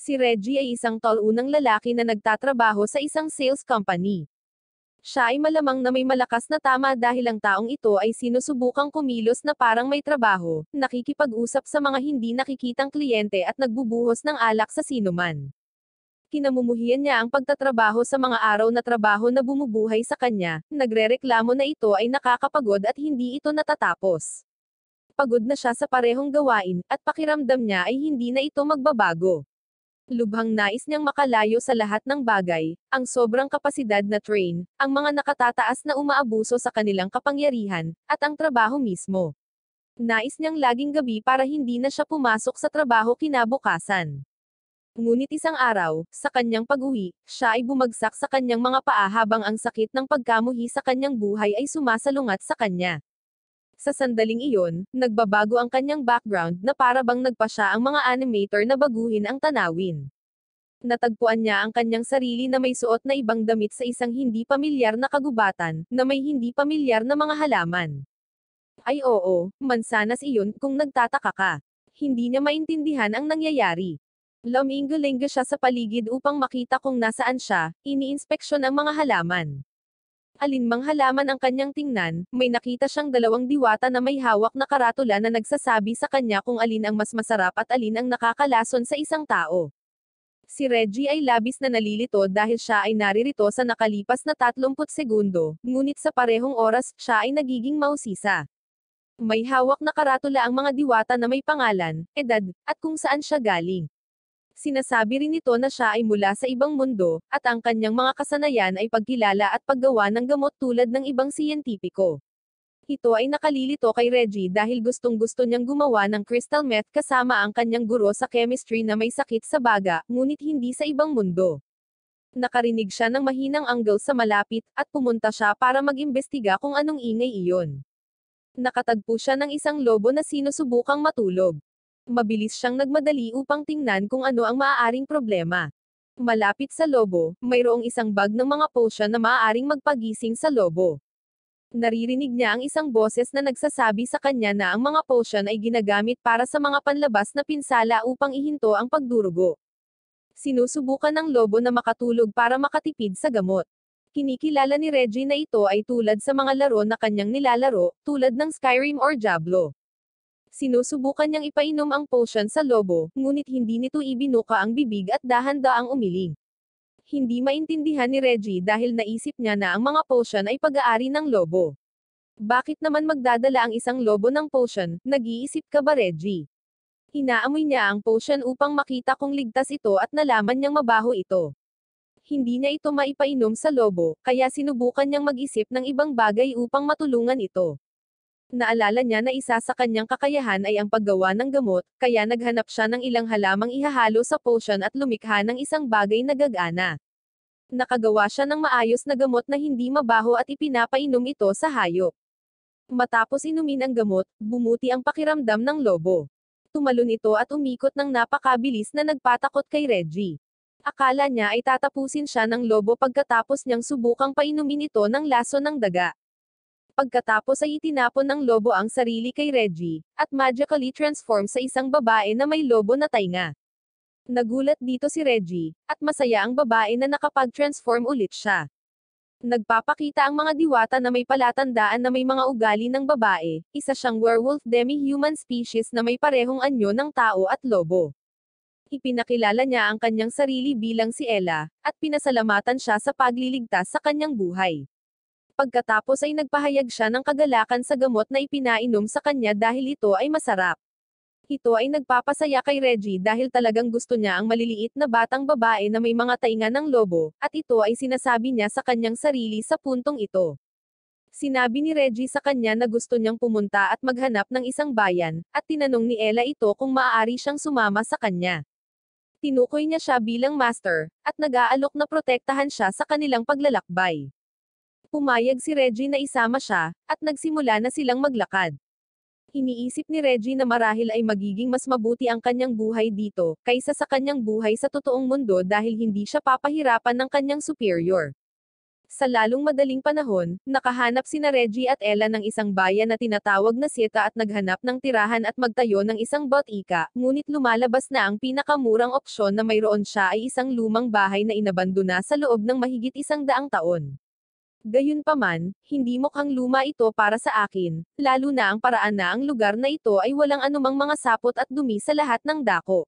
Si Reggie ay isang taunang lalaki na nagtatrabaho sa isang sales company. Siya ay malamang na may malakas na tama dahil ang taong ito ay sinusubukang kumilos na parang may trabaho, nakikipag-usap sa mga hindi nakikitang kliyente at nagbubuhos ng alak sa sinuman. Kinamumuhian niya ang pagtatrabaho sa mga araw na trabaho na bumubuhay sa kanya, nagrereklamo na ito ay nakakapagod at hindi ito natatapos. Pagod na siya sa parehong gawain, at pakiramdam niya ay hindi na ito magbabago. Lubhang nais niyang makalayo sa lahat ng bagay, ang sobrang kapasidad na train, ang mga nakatataas na umaabuso sa kanilang kapangyarihan, at ang trabaho mismo. Nais niyang laging gabi para hindi na siya pumasok sa trabaho kinabukasan. Ngunit isang araw, sa kanyang pag-uwi, siya ay bumagsak sa kanyang mga paa habang ang sakit ng pagkamuhi sa kanyang buhay ay sumasalungat sa kanya. Sa sandaling iyon, nagbabago ang kanyang background na para bang nagpa siya ang mga animator na baguhin ang tanawin. Natagpuan niya ang kanyang sarili na may suot na ibang damit sa isang hindi pamilyar na kagubatan, na may hindi pamilyar na mga halaman. Ay oo, mansanas iyon kung nagtataka ka. Hindi niya maintindihan ang nangyayari. Laminggo-linggo siya sa paligid upang makita kung nasaan siya, iniinspeksyon ang mga halaman. Alinmang halaman ang kanyang tingnan, may nakita siyang dalawang diwata na may hawak na karatula na nagsasabi sa kanya kung alin ang mas masarap at alin ang nakakalason sa isang tao. Si Reggie ay labis na nalilito dahil siya ay naririto sa nakalipas na 30 segundo, ngunit sa parehong oras, siya ay nagiging mausisa. May hawak na karatula ang mga diwata na may pangalan, edad, at kung saan siya galing. Sinasabi rin nito na siya ay mula sa ibang mundo, at ang kanyang mga kasanayan ay pagkilala at paggawa ng gamot tulad ng ibang siyentipiko. Ito ay nakalilito kay Reggie dahil gustong-gusto niyang gumawa ng crystal meth kasama ang kanyang guro sa chemistry na may sakit sa baga, ngunit hindi sa ibang mundo. Nakarinig siya ng mahinang angle sa malapit, at pumunta siya para mag-imbestiga kung anong ingay iyon. Nakatagpo siya ng isang lobo na sinusubukang matulog. Mabilis siyang nagmadali upang tingnan kung ano ang maaaring problema. Malapit sa lobo, mayroong isang bag ng mga potion na maaaring magpagising sa lobo. Naririnig niya ang isang boses na nagsasabi sa kanya na ang mga potion ay ginagamit para sa mga panlabas na pinsala upang ihinto ang pagdurugo. Sinusubukan ng lobo na makatulog para makatipid sa gamot. Kinikilala ni Reggie na ito ay tulad sa mga laro na kanyang nilalaro, tulad ng Skyrim or Diablo. Sinusubukan niyang ipainom ang potion sa lobo, ngunit hindi nito ibinuka ang bibig at dahan-daang umiling. Hindi maintindihan ni Reggie dahil naisip niya na ang mga potion ay pag-aari ng lobo. Bakit naman magdadala ang isang lobo ng potion, nag-iisip ka ba Reggie? Inaamoy niya ang potion upang makita kung ligtas ito at nalaman niyang mabaho ito. Hindi niya ito maipainom sa lobo, kaya sinubukan niyang mag-isip ng ibang bagay upang matulungan ito. Naalala niya na isa sa kanyang kakayahan ay ang paggawa ng gamot, kaya naghanap siya ng ilang halamang ihahalo sa potion at lumikha ng isang bagay na gagana. Nakagawa siya ng maayos na gamot na hindi mabaho at ipinapainom ito sa hayop. Matapos inumin ang gamot, bumuti ang pakiramdam ng lobo. Tumalon ito at umikot ng napakabilis na nagpatakot kay Reggie. Akala niya ay tatapusin siya ng lobo pagkatapos niyang subukang painumin ito ng laso ng daga. Pagkatapos ay itinapon ng lobo ang sarili kay Reggie, at magically transform sa isang babae na may lobo na tainga. Nagulat dito si Reggie, at masaya ang babae na nakapag-transform ulit siya. Nagpapakita ang mga diwata na may palatandaan na may mga ugali ng babae, isa siyang werewolf demi-human species na may parehong anyo ng tao at lobo. Ipinakilala niya ang kanyang sarili bilang si Ella, at pinasalamatan siya sa pagliligtas sa kanyang buhay. Pagkatapos ay nagpahayag siya ng kagalakan sa gamot na ipinainom sa kanya dahil ito ay masarap. Ito ay nagpapasaya kay Reggie dahil talagang gusto niya ang maliliit na batang babae na may mga tainga ng lobo, at ito ay sinasabi niya sa kanyang sarili sa puntong ito. Sinabi ni Reggie sa kanya na gusto niyang pumunta at maghanap ng isang bayan, at tinanong ni Ella ito kung maaari siyang sumama sa kanya. Tinukoy niya siya bilang master, at nag-aalok na protektahan siya sa kanilang paglalakbay. Pumayag si Reggie na isama siya, at nagsimula na silang maglakad. Iniisip ni Reggie na marahil ay magiging mas mabuti ang kanyang buhay dito, kaysa sa kanyang buhay sa totoong mundo dahil hindi siya papahirapan ng kanyang superior. Sa lalong madaling panahon, nakahanap sina Reggie at Ella ng isang bayan na tinatawag na Sita at naghanap ng tirahan at magtayo ng isang botika, ngunit lumalabas na ang pinakamurang opsyon na mayroon siya ay isang lumang bahay na inabandona sa loob ng mahigit 100 taon. Gayunpaman, hindi mukhang luma ito para sa akin, lalo na ang paraan na ang lugar na ito ay walang anumang mga sapot at dumi sa lahat ng dako.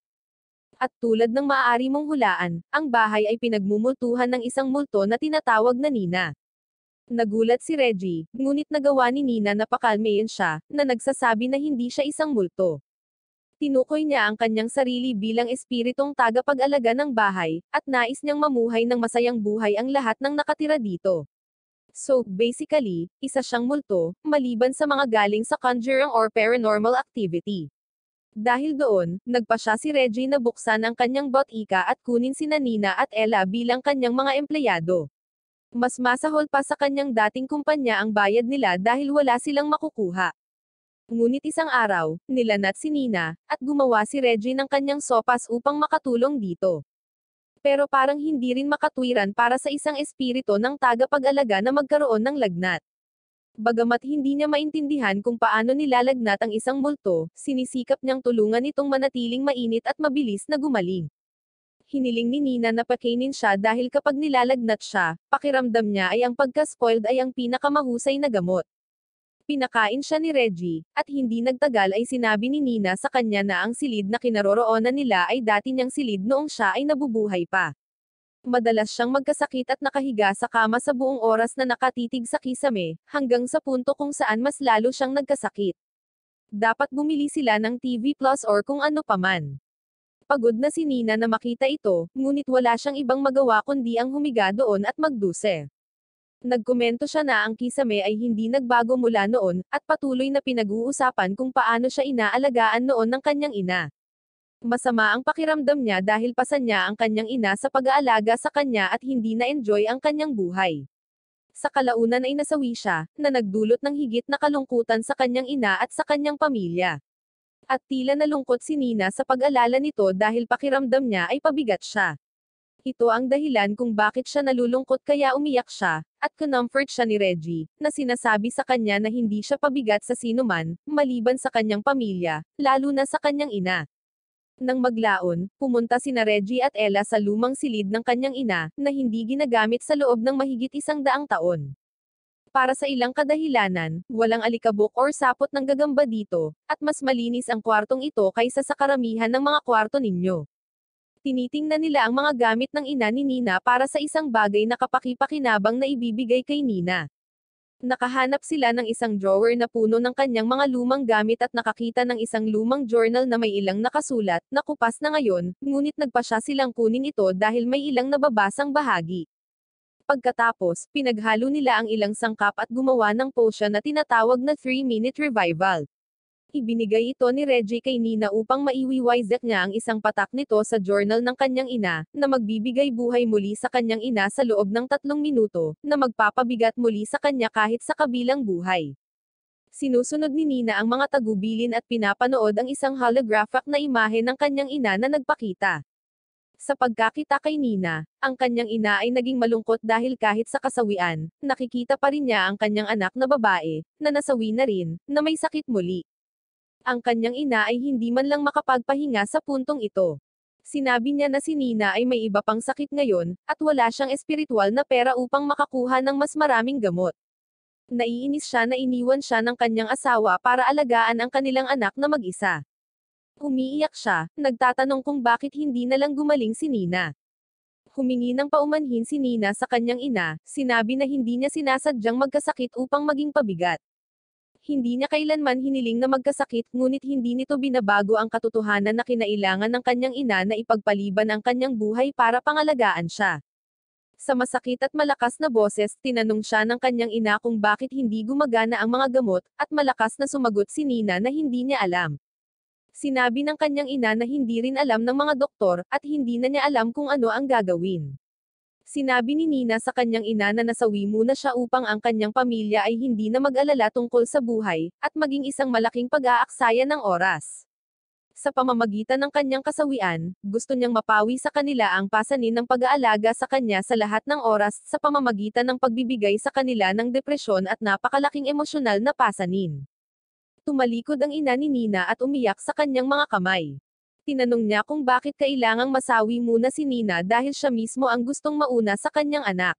At tulad ng maaari mong hulaan, ang bahay ay pinagmumultuhan ng isang multo na tinatawag na Nina. Nagulat si Reggie, ngunit nagawa ni Nina na pakalmayin siya, na nagsasabi na hindi siya isang multo. Tinukoy niya ang kanyang sarili bilang espiritong tagapag-alaga ng bahay, at nais niyang mamuhay ng masayang buhay ang lahat ng nakatira dito. So, basically, isa siyang multo, maliban sa mga galing sa conjuring or paranormal activity. Dahil doon, nagpa siya si Reggie na buksan ang kanyang botika at kunin sina Nina at Ella bilang kanyang mga empleyado. Mas masahol pa sa kanyang dating kumpanya ang bayad nila dahil wala silang makukuha. Ngunit isang araw, nilanat si Nina, at gumawa si Reggie ng kanyang sopas upang makatulong dito. Pero parang hindi rin makatwiran para sa isang espiritu ng tagapag-alaga na magkaroon ng lagnat. Bagamat hindi niya maintindihan kung paano nilalagnat ang isang multo, sinisikap niyang tulungan itong manatiling mainit at mabilis na gumaling. Hiniling ni Nina na pakainin siya dahil kapag nilalagnat siya, pakiramdam niya ay ang pagka-spoiled ay ang pinakamahusay na gamot. Pinakain siya ni Reggie, at hindi nagtagal ay sinabi ni Nina sa kanya na ang silid na kinaroroonan nila ay dati niyang silid noong siya ay nabubuhay pa. Madalas siyang magkasakit at nakahiga sa kama sa buong oras na nakatitig sa kisame, hanggang sa punto kung saan mas lalo siyang nagkasakit. Dapat bumili sila ng TV Plus or kung ano paman. Pagod na si Nina na makita ito, ngunit wala siyang ibang magawa kundi ang humiga doon at magduse. Nagkomento siya na ang kisame ay hindi nagbago mula noon, at patuloy na pinag-uusapan kung paano siya inaalagaan noon ng kanyang ina. Masama ang pakiramdam niya dahil pasan niya ang kanyang ina sa pag-aalaga sa kanya at hindi na-enjoy ang kanyang buhay. Sa kalaunan ay nasawi siya, na nagdulot ng higit na kalungkutan sa kanyang ina at sa kanyang pamilya. At tila nalungkot si Nina sa pag-alala nito dahil pakiramdam niya ay pabigat siya. Ito ang dahilan kung bakit siya nalulungkot kaya umiyak siya, at comfort siya ni Reggie, na sinasabi sa kanya na hindi siya pabigat sa sinuman, maliban sa kanyang pamilya, lalo na sa kanyang ina. Nang maglaon, pumunta sina Reggie at Ella sa lumang silid ng kanyang ina, na hindi ginagamit sa loob ng mahigit 100 taon. Para sa ilang kadahilanan, walang alikabok or sapot ng gagamba dito, at mas malinis ang kwartong ito kaysa sa karamihan ng mga kwarto ninyo. Tinitingnan nila ang mga gamit ng ina ni Nina para sa isang bagay na kapaki-pakinabang na ibibigay kay Nina. Nakahanap sila ng isang drawer na puno ng kanyang mga lumang gamit at nakakita ng isang lumang journal na may ilang nakasulat, na kupas na ngayon, ngunit nagpa siya silang kunin ito dahil may ilang nababasang bahagi. Pagkatapos, pinaghalo nila ang ilang sangkap at gumawa ng potion na tinatawag na 3-minute revival. Ibinigay ito ni Reggie kay Nina upang maiwiwizak niya ang isang patak nito sa journal ng kanyang ina, na magbibigay buhay muli sa kanyang ina sa loob ng 3 minuto, na magpapabigat muli sa kanya kahit sa kabilang buhay. Sinusunod ni Nina ang mga tagubilin at pinapanood ang isang holographic na imahe ng kanyang ina na nagpakita. Sa pagkakita kay Nina, ang kanyang ina ay naging malungkot dahil kahit sa kasawian, nakikita pa rin niya ang kanyang anak na babae, na nasawi na rin, na may sakit muli. Ang kanyang ina ay hindi man lang makapagpahinga sa puntong ito. Sinabi niya na si Nina ay may iba pang sakit ngayon, at wala siyang espiritual na pera upang makakuha ng mas maraming gamot. Naiinis siya na iniwan siya ng kanyang asawa para alagaan ang kanilang anak na mag-isa. Umiiyak siya, nagtatanong kung bakit hindi na lang gumaling si Nina. Humingi ng paumanhin si Nina sa kanyang ina, sinabi na hindi niya sinasadyang magkasakit upang maging pabigat. Hindi niya kailanman hiniling na magkasakit, ngunit hindi nito binabago ang katotohanan na kinailangan ng kanyang ina na ipagpaliban ang kanyang buhay para pangalagaan siya. Sa masakit at malakas na boses, tinanong siya ng kanyang ina kung bakit hindi gumagana ang mga gamot, at malakas na sumagot si Nina na hindi niya alam. Sinabi ng kanyang ina na hindi rin alam ng mga doktor, at hindi na niya alam kung ano ang gagawin. Sinabi ni Nina sa kanyang ina na nasawi muna siya upang ang kanyang pamilya ay hindi na mag-alala tungkol sa buhay, at maging isang malaking pag-aaksaya ng oras. Sa pamamagitan ng kanyang kasawian, gusto niyang mapawi sa kanila ang pasanin ng pag-aalaga sa kanya sa lahat ng oras sa pamamagitan ng pagbibigay sa kanila ng depresyon at napakalaking emosyonal na pasanin. Tumalikod ang ina ni Nina at umiyak sa kanyang mga kamay. Tinanong niya kung bakit kailangang masawi muna si Nina dahil siya mismo ang gustong mauna sa kanyang anak.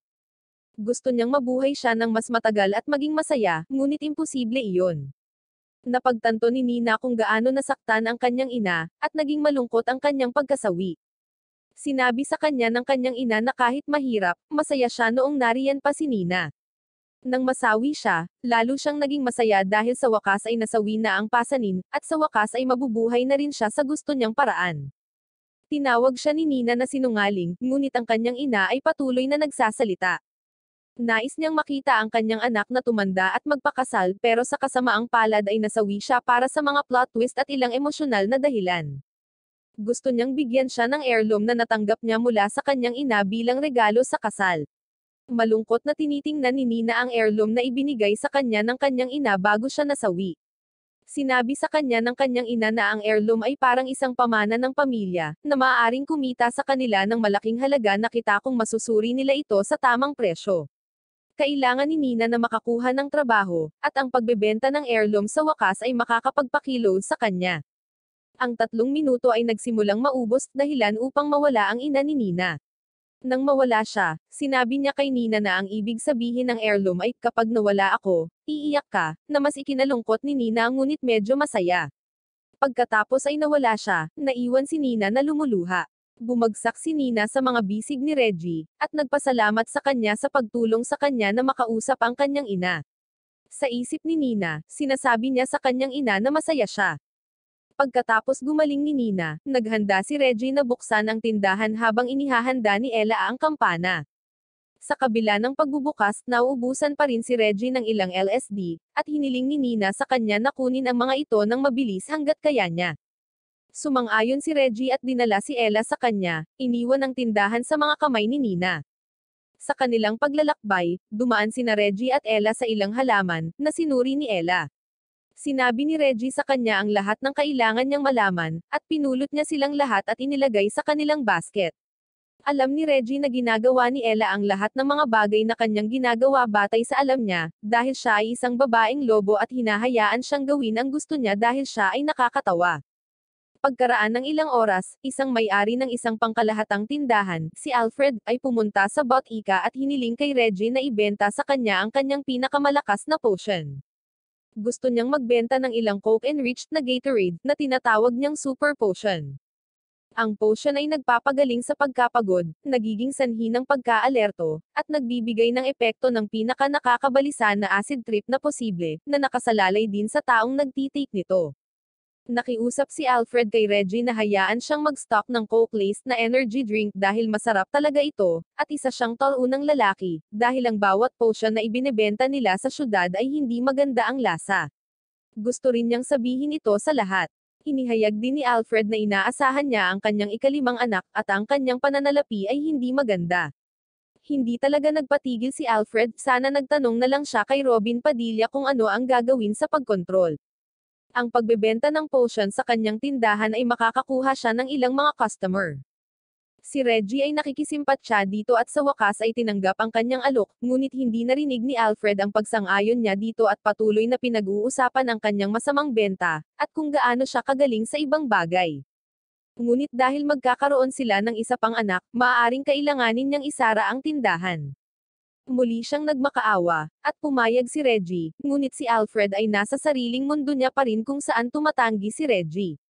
Gusto niyang mabuhay siya ng mas matagal at maging masaya, ngunit imposible iyon. Napagtanto ni Nina kung gaano nasaktan ang kanyang ina, at naging malungkot ang kanyang pagkasawi. Sinabi sa kanya ng kanyang ina na kahit mahirap, masaya siya noong nariyan pa si Nina. Nang masawi siya, lalo siyang naging masaya dahil sa wakas ay nasawi na ang pasanin, at sa wakas ay mabubuhay na rin siya sa gusto niyang paraan. Tinawag siya ni Nina na sinungaling, ngunit ang kanyang ina ay patuloy na nagsasalita. Nais niyang makita ang kanyang anak na tumanda at magpakasal pero sa kasamaang palad ay nasawi siya para sa mga plot twist at ilang emosyonal na dahilan. Gusto niyang bigyan siya ng heirloom na natanggap niya mula sa kanyang ina bilang regalo sa kasal. Malungkot na tinitingnan ni Nina ang heirloom na ibinigay sa kanya ng kanyang ina bago siya nasawi. Sinabi sa kanya ng kanyang ina na ang heirloom ay parang isang pamana ng pamilya, na maaaring kumita sa kanila ng malaking halaga na kita kung masusuri nila ito sa tamang presyo. Kailangan ni Nina na makakuha ng trabaho, at ang pagbebenta ng heirloom sa wakas ay makakapagpakilos sa kanya. Ang 3 minuto ay nagsimulang maubos dahilan upang mawala ang ina ni Nina. Nang mawala siya, sinabi niya kay Nina na ang ibig sabihin ng heirloom ay kapag nawala ako, iiyak ka, na mas ikinalungkot ni Nina ngunit medyo masaya. Pagkatapos ay nawala siya, naiwan si Nina na lumuluha. Bumagsak si Nina sa mga bisig ni Reggie, at nagpasalamat sa kanya sa pagtulong sa kanya na makausap ang kanyang ina. Sa isip ni Nina, sinasabi niya sa kanyang ina na masaya siya. Pagkatapos gumaling ni Nina, naghanda si Reggie na buksan ang tindahan habang inihahanda ni Ella ang kampana. Sa kabila ng pagbubukas, nauubusan pa rin si Reggie ng ilang LSD, at hiniling ni Nina sa kanya na kunin ang mga ito ng mabilis hanggat kaya niya. Sumang-ayon si Reggie at dinala si Ella sa kanya, iniwan ang tindahan sa mga kamay ni Nina. Sa kanilang paglalakbay, dumaan sina Reggie at Ella sa ilang halaman, na sinuri ni Ella. Sinabi ni Reggie sa kanya ang lahat ng kailangan niyang malaman, at pinulot niya silang lahat at inilagay sa kanilang basket. Alam ni Reggie na ginagawa ni Ella ang lahat ng mga bagay na kanyang ginagawa batay sa alam niya, dahil siya ay isang babaeng lobo at hinahayaan siyang gawin ang gusto niya dahil siya ay nakakatawa. Pagkaraan ng ilang oras, isang may-ari ng isang pangkalahatang tindahan, si Alfred, ay pumunta sa botika at hiniling kay Reggie na ibenta sa kanya ang kanyang pinakamalakas na potion. Gusto niyang magbenta ng ilang Coke-enriched na Gatorade, na tinatawag niyang super potion. Ang potion ay nagpapagaling sa pagkapagod, nagiging sanhi ng pagka-alerto, at nagbibigay ng epekto ng pinaka-nakakabalisa na acid trip na posible, na nakasalalay din sa taong nagtitake nito. Nakiusap si Alfred kay Reggie na hayaan siyang mag-stock ng Coke-laced na energy drink dahil masarap talaga ito, at isa siyang talunang lalaki, dahil ang bawat potion na ibinebenta nila sa syudad ay hindi maganda ang lasa. Gusto rin niyang sabihin ito sa lahat. Inihayag din ni Alfred na inaasahan niya ang kanyang ikalimang anak, at ang kanyang pananalapi ay hindi maganda. Hindi talaga nagpatigil si Alfred, sana nagtanong na lang siya kay Robin Padilla kung ano ang gagawin sa pagkontrol. Ang pagbebenta ng potion sa kanyang tindahan ay makakakuha siya ng ilang mga customer. Si Reggie ay nakikisimpatya dito at sa wakas ay tinanggap ang kanyang alok, ngunit hindi narinig ni Alfred ang pagsang-ayon niya dito at patuloy na pinag-uusapan ang kanyang masamang benta, at kung gaano siya kagaling sa ibang bagay. Ngunit dahil magkakaroon sila ng isa pang anak, maaaring kailanganin niyang isara ang tindahan. Muli siyang nagmakaawa, at pumayag si Reggie, ngunit si Alfred ay nasa sariling mundo niya pa rin kung saan tumatanggi si Reggie.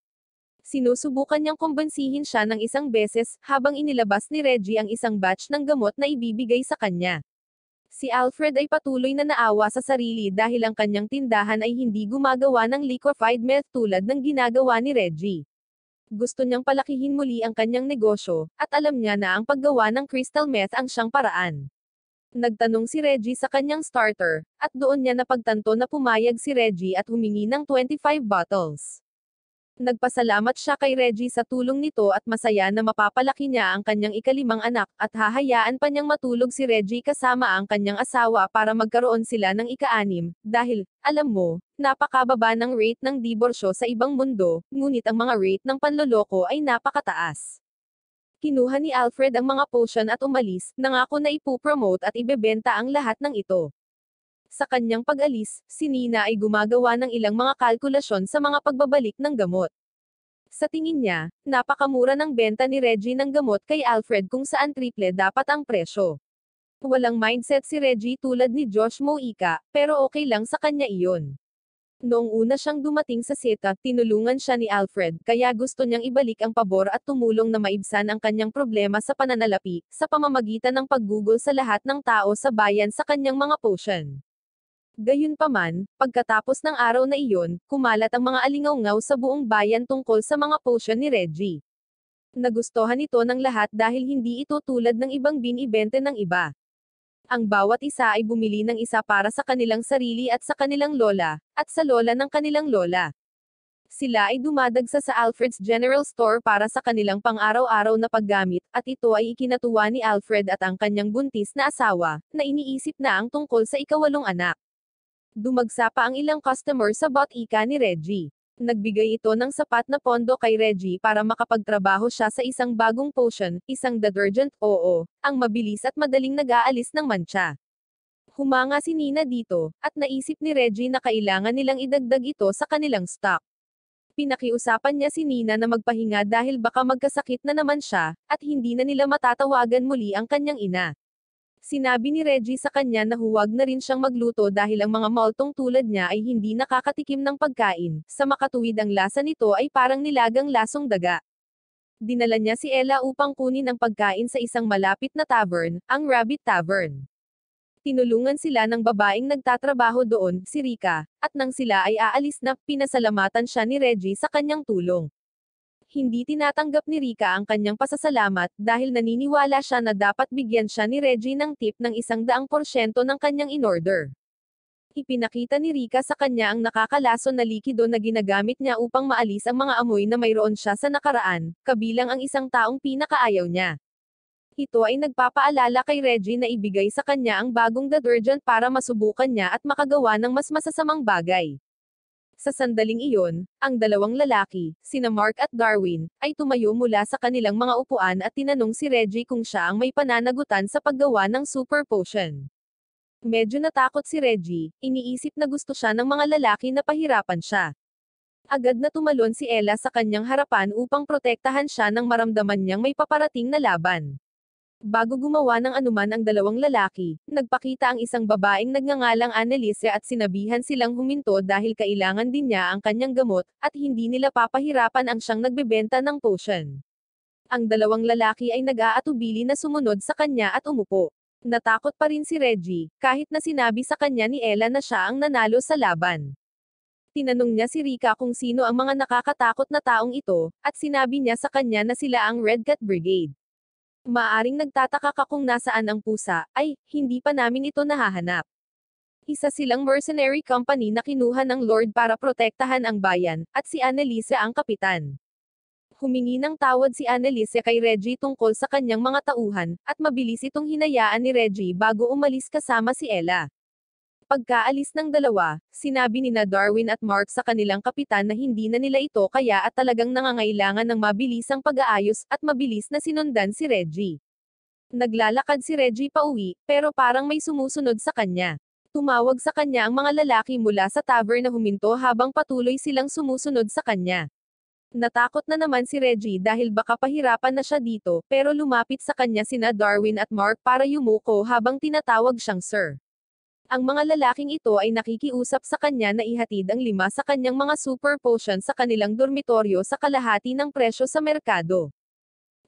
Sinusubukan niyang kumbensihin siya ng isang beses, habang inilabas ni Reggie ang isang batch ng gamot na ibibigay sa kanya. Si Alfred ay patuloy na naawa sa sarili dahil ang kanyang tindahan ay hindi gumagawa ng liquefied meth tulad ng ginagawa ni Reggie. Gusto niyang palakihin muli ang kanyang negosyo, at alam niya na ang paggawa ng crystal meth ang siyang paraan. Nagtanong si Reggie sa kanyang starter, at doon niya napagtanto na pumayag si Reggie at humingi ng 25 bottles. Nagpasalamat siya kay Reggie sa tulong nito at masaya na mapapalaki niya ang kanyang ikalimang anak at hahayaan pa niyang matulog si Reggie kasama ang kanyang asawa para magkaroon sila ng ika-anim, dahil, alam mo, napakababa ng rate ng diborsyo sa ibang mundo, ngunit ang mga rate ng panloloko ay napakataas. Kinuha ni Alfred ang mga potion at umalis, nangako na ipupromote at ibebenta ang lahat ng ito. Sa kanyang pag-alis, si Nina ay gumagawa ng ilang mga kalkulasyon sa mga pagbabalik ng gamot. Sa tingin niya, napakamura ng benta ni Reggie ng gamot kay Alfred kung saan triple dapat ang presyo. Walang mindset si Reggie tulad ni Josh Moika, pero okay lang sa kanya iyon. Noong una siyang dumating sa seta, tinulungan siya ni Alfred, kaya gusto niyang ibalik ang pabor at tumulong na maibsan ang kanyang problema sa pananalapi, sa pamamagitan ng paggugol sa lahat ng tao sa bayan sa kanyang mga potion. Gayunpaman, pagkatapos ng araw na iyon, kumalat ang mga alingawngaw sa buong bayan tungkol sa mga potion ni Reggie. Nagustuhan ito ng lahat dahil hindi ito tulad ng ibang binibente ng iba. Ang bawat isa ay bumili ng isa para sa kanilang sarili at sa kanilang lola, at sa lola ng kanilang lola. Sila ay dumadagsa sa Alfred's General Store para sa kanilang pang-araw-araw na paggamit, at ito ay ikinatuwa ni Alfred at ang kanyang buntis na asawa, na iniisip na ang tungkol sa ikawalong anak. Dumagsa pa ang ilang customer sa bot-ika ni Reggie. Nagbigay ito ng sapat na pondo kay Reggie para makapagtrabaho siya sa isang bagong potion, isang detergent, oo, ang mabilis at madaling nag-aalis ng mancha. Humanga si Nina dito, at naisip ni Reggie na kailangan nilang idagdag ito sa kanilang stock. Pinakiusapan niya si Nina na magpahinga dahil baka magkasakit na naman siya, at hindi na nila matatawagan muli ang kanyang ina. Sinabi ni Reggie sa kanya na huwag na rin siyang magluto dahil ang mga maltong tulad niya ay hindi nakakatikim ng pagkain, sa makatuwid ang lasa nito ay parang nilagang lasong daga. Dinala niya si Ella upang kunin ang pagkain sa isang malapit na tavern, ang Rabbit Tavern. Tinulungan sila ng babaeng nagtatrabaho doon, si Rika, at nang sila ay aalis na, pinasalamatan siya ni Reggie sa kanyang tulong. Hindi tinatanggap ni Rika ang kanyang pasasalamat dahil naniniwala siya na dapat bigyan siya ni Reggie ng tip ng 100% ng kanyang in-order. Ipinakita ni Rika sa kanya ang nakakalason na likido na ginagamit niya upang maalis ang mga amoy na mayroon siya sa nakaraan, kabilang ang isang taong pinakaayaw niya. Ito ay nagpapaalala kay Reggie na ibigay sa kanya ang bagong detergent para masubukan niya at makagawa ng mas masasamang bagay. Sa sandaling iyon, ang dalawang lalaki, sina Mark at Darwin, ay tumayo mula sa kanilang mga upuan at tinanong si Reggie kung siya ang may pananagutan sa paggawa ng super potion. Medyo natakot si Reggie, iniisip na gusto siya ng mga lalaki na pahirapan siya. Agad na tumalon si Ella sa kanyang harapan upang protektahan siya nang maramdaman niyang may paparating na laban. Bago gumawa ng anuman ang dalawang lalaki, nagpakita ang isang babaeng nagngangalang Annalise at sinabihan silang huminto dahil kailangan din niya ang kanyang gamot, at hindi nila papahirapan ang siyang nagbebenta ng potion. Ang dalawang lalaki ay nag-aatubili na sumunod sa kanya at umupo. Natakot pa rin si Reggie, kahit na sinabi sa kanya ni Ella na siya ang nanalo sa laban. Tinanong niya si Rika kung sino ang mga nakakatakot na taong ito, at sinabi niya sa kanya na sila ang Red Cat Brigade. Maaring nagtataka ka kung nasaan ang pusa, ay, hindi pa namin ito nahahanap. Isa silang mercenary company na kinuha ng Lord para protektahan ang bayan, at si Annalise ang kapitan. Humingi ng tawad si Annalise kay Reggie tungkol sa kanyang mga tauhan, at mabilis itong hinayaan ni Reggie bago umalis kasama si Ella. Pagkaalis ng dalawa, sinabi nina Darwin at Mark sa kanilang kapitan na hindi na nila ito kaya at talagang nangangailangan ng mabilisang pag-aayos, at mabilis na sinundan si Reggie. Naglalakad si Reggie pauwi, pero parang may sumusunod sa kanya. Tumawag sa kanya ang mga lalaki mula sa tavern na huminto habang patuloy silang sumusunod sa kanya. Natakot na naman si Reggie dahil baka pahirapan na siya dito, pero lumapit sa kanya sina Darwin at Mark para yumuko habang tinatawag siyang sir. Ang mga lalaking ito ay nakikiusap sa kanya na ihatid ang 5 sa kanyang mga super potion sa kanilang dormitoryo sa kalahati ng presyo sa merkado.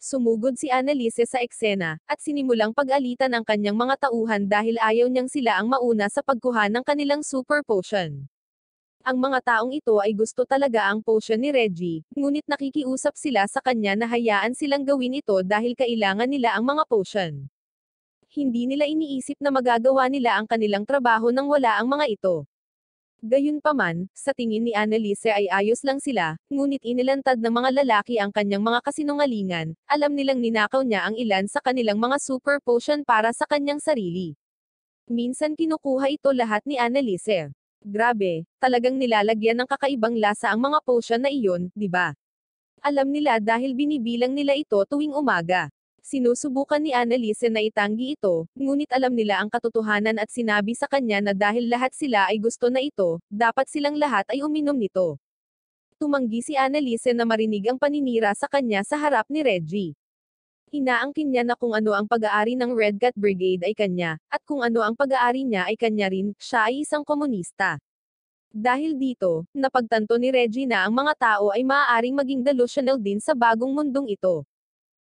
Sumugod si Annalise sa eksena, at sinimulang pag-alitan ang kanyang mga tauhan dahil ayaw niyang sila ang mauna sa pagkuha ng kanilang super potion. Ang mga taong ito ay gusto talaga ang potion ni Reggie, ngunit nakikiusap sila sa kanya na hayaan silang gawin ito dahil kailangan nila ang mga potion. Hindi nila iniisip na magagawa nila ang kanilang trabaho nang wala ang mga ito. Gayunpaman, sa tingin ni Annalise ay ayos lang sila, ngunit inilantad ng mga lalaki ang kanyang mga kasinungalingan, alam nilang ninakaw niya ang ilan sa kanilang mga super potion para sa kanyang sarili. Minsan kinukuha ito lahat ni Annalise. Grabe, talagang nilalagyan ng kakaibang lasa ang mga potion na iyon, di ba? Alam nila dahil binibilang nila ito tuwing umaga. Sinusubukan ni Annalise na itanggi ito, ngunit alam nila ang katotohanan at sinabi sa kanya na dahil lahat sila ay gusto na ito, dapat silang lahat ay uminom nito. Tumanggi si Annalise na marinig ang paninira sa kanya sa harap ni Reggie. Inaangkin niya na kung ano ang pag-aari ng Red Cat Brigade ay kanya, at kung ano ang pag-aari niya ay kanya rin, siya ay isang komunista. Dahil dito, napagtanto ni Reggie na ang mga tao ay maaaring maging delusional din sa bagong mundong ito.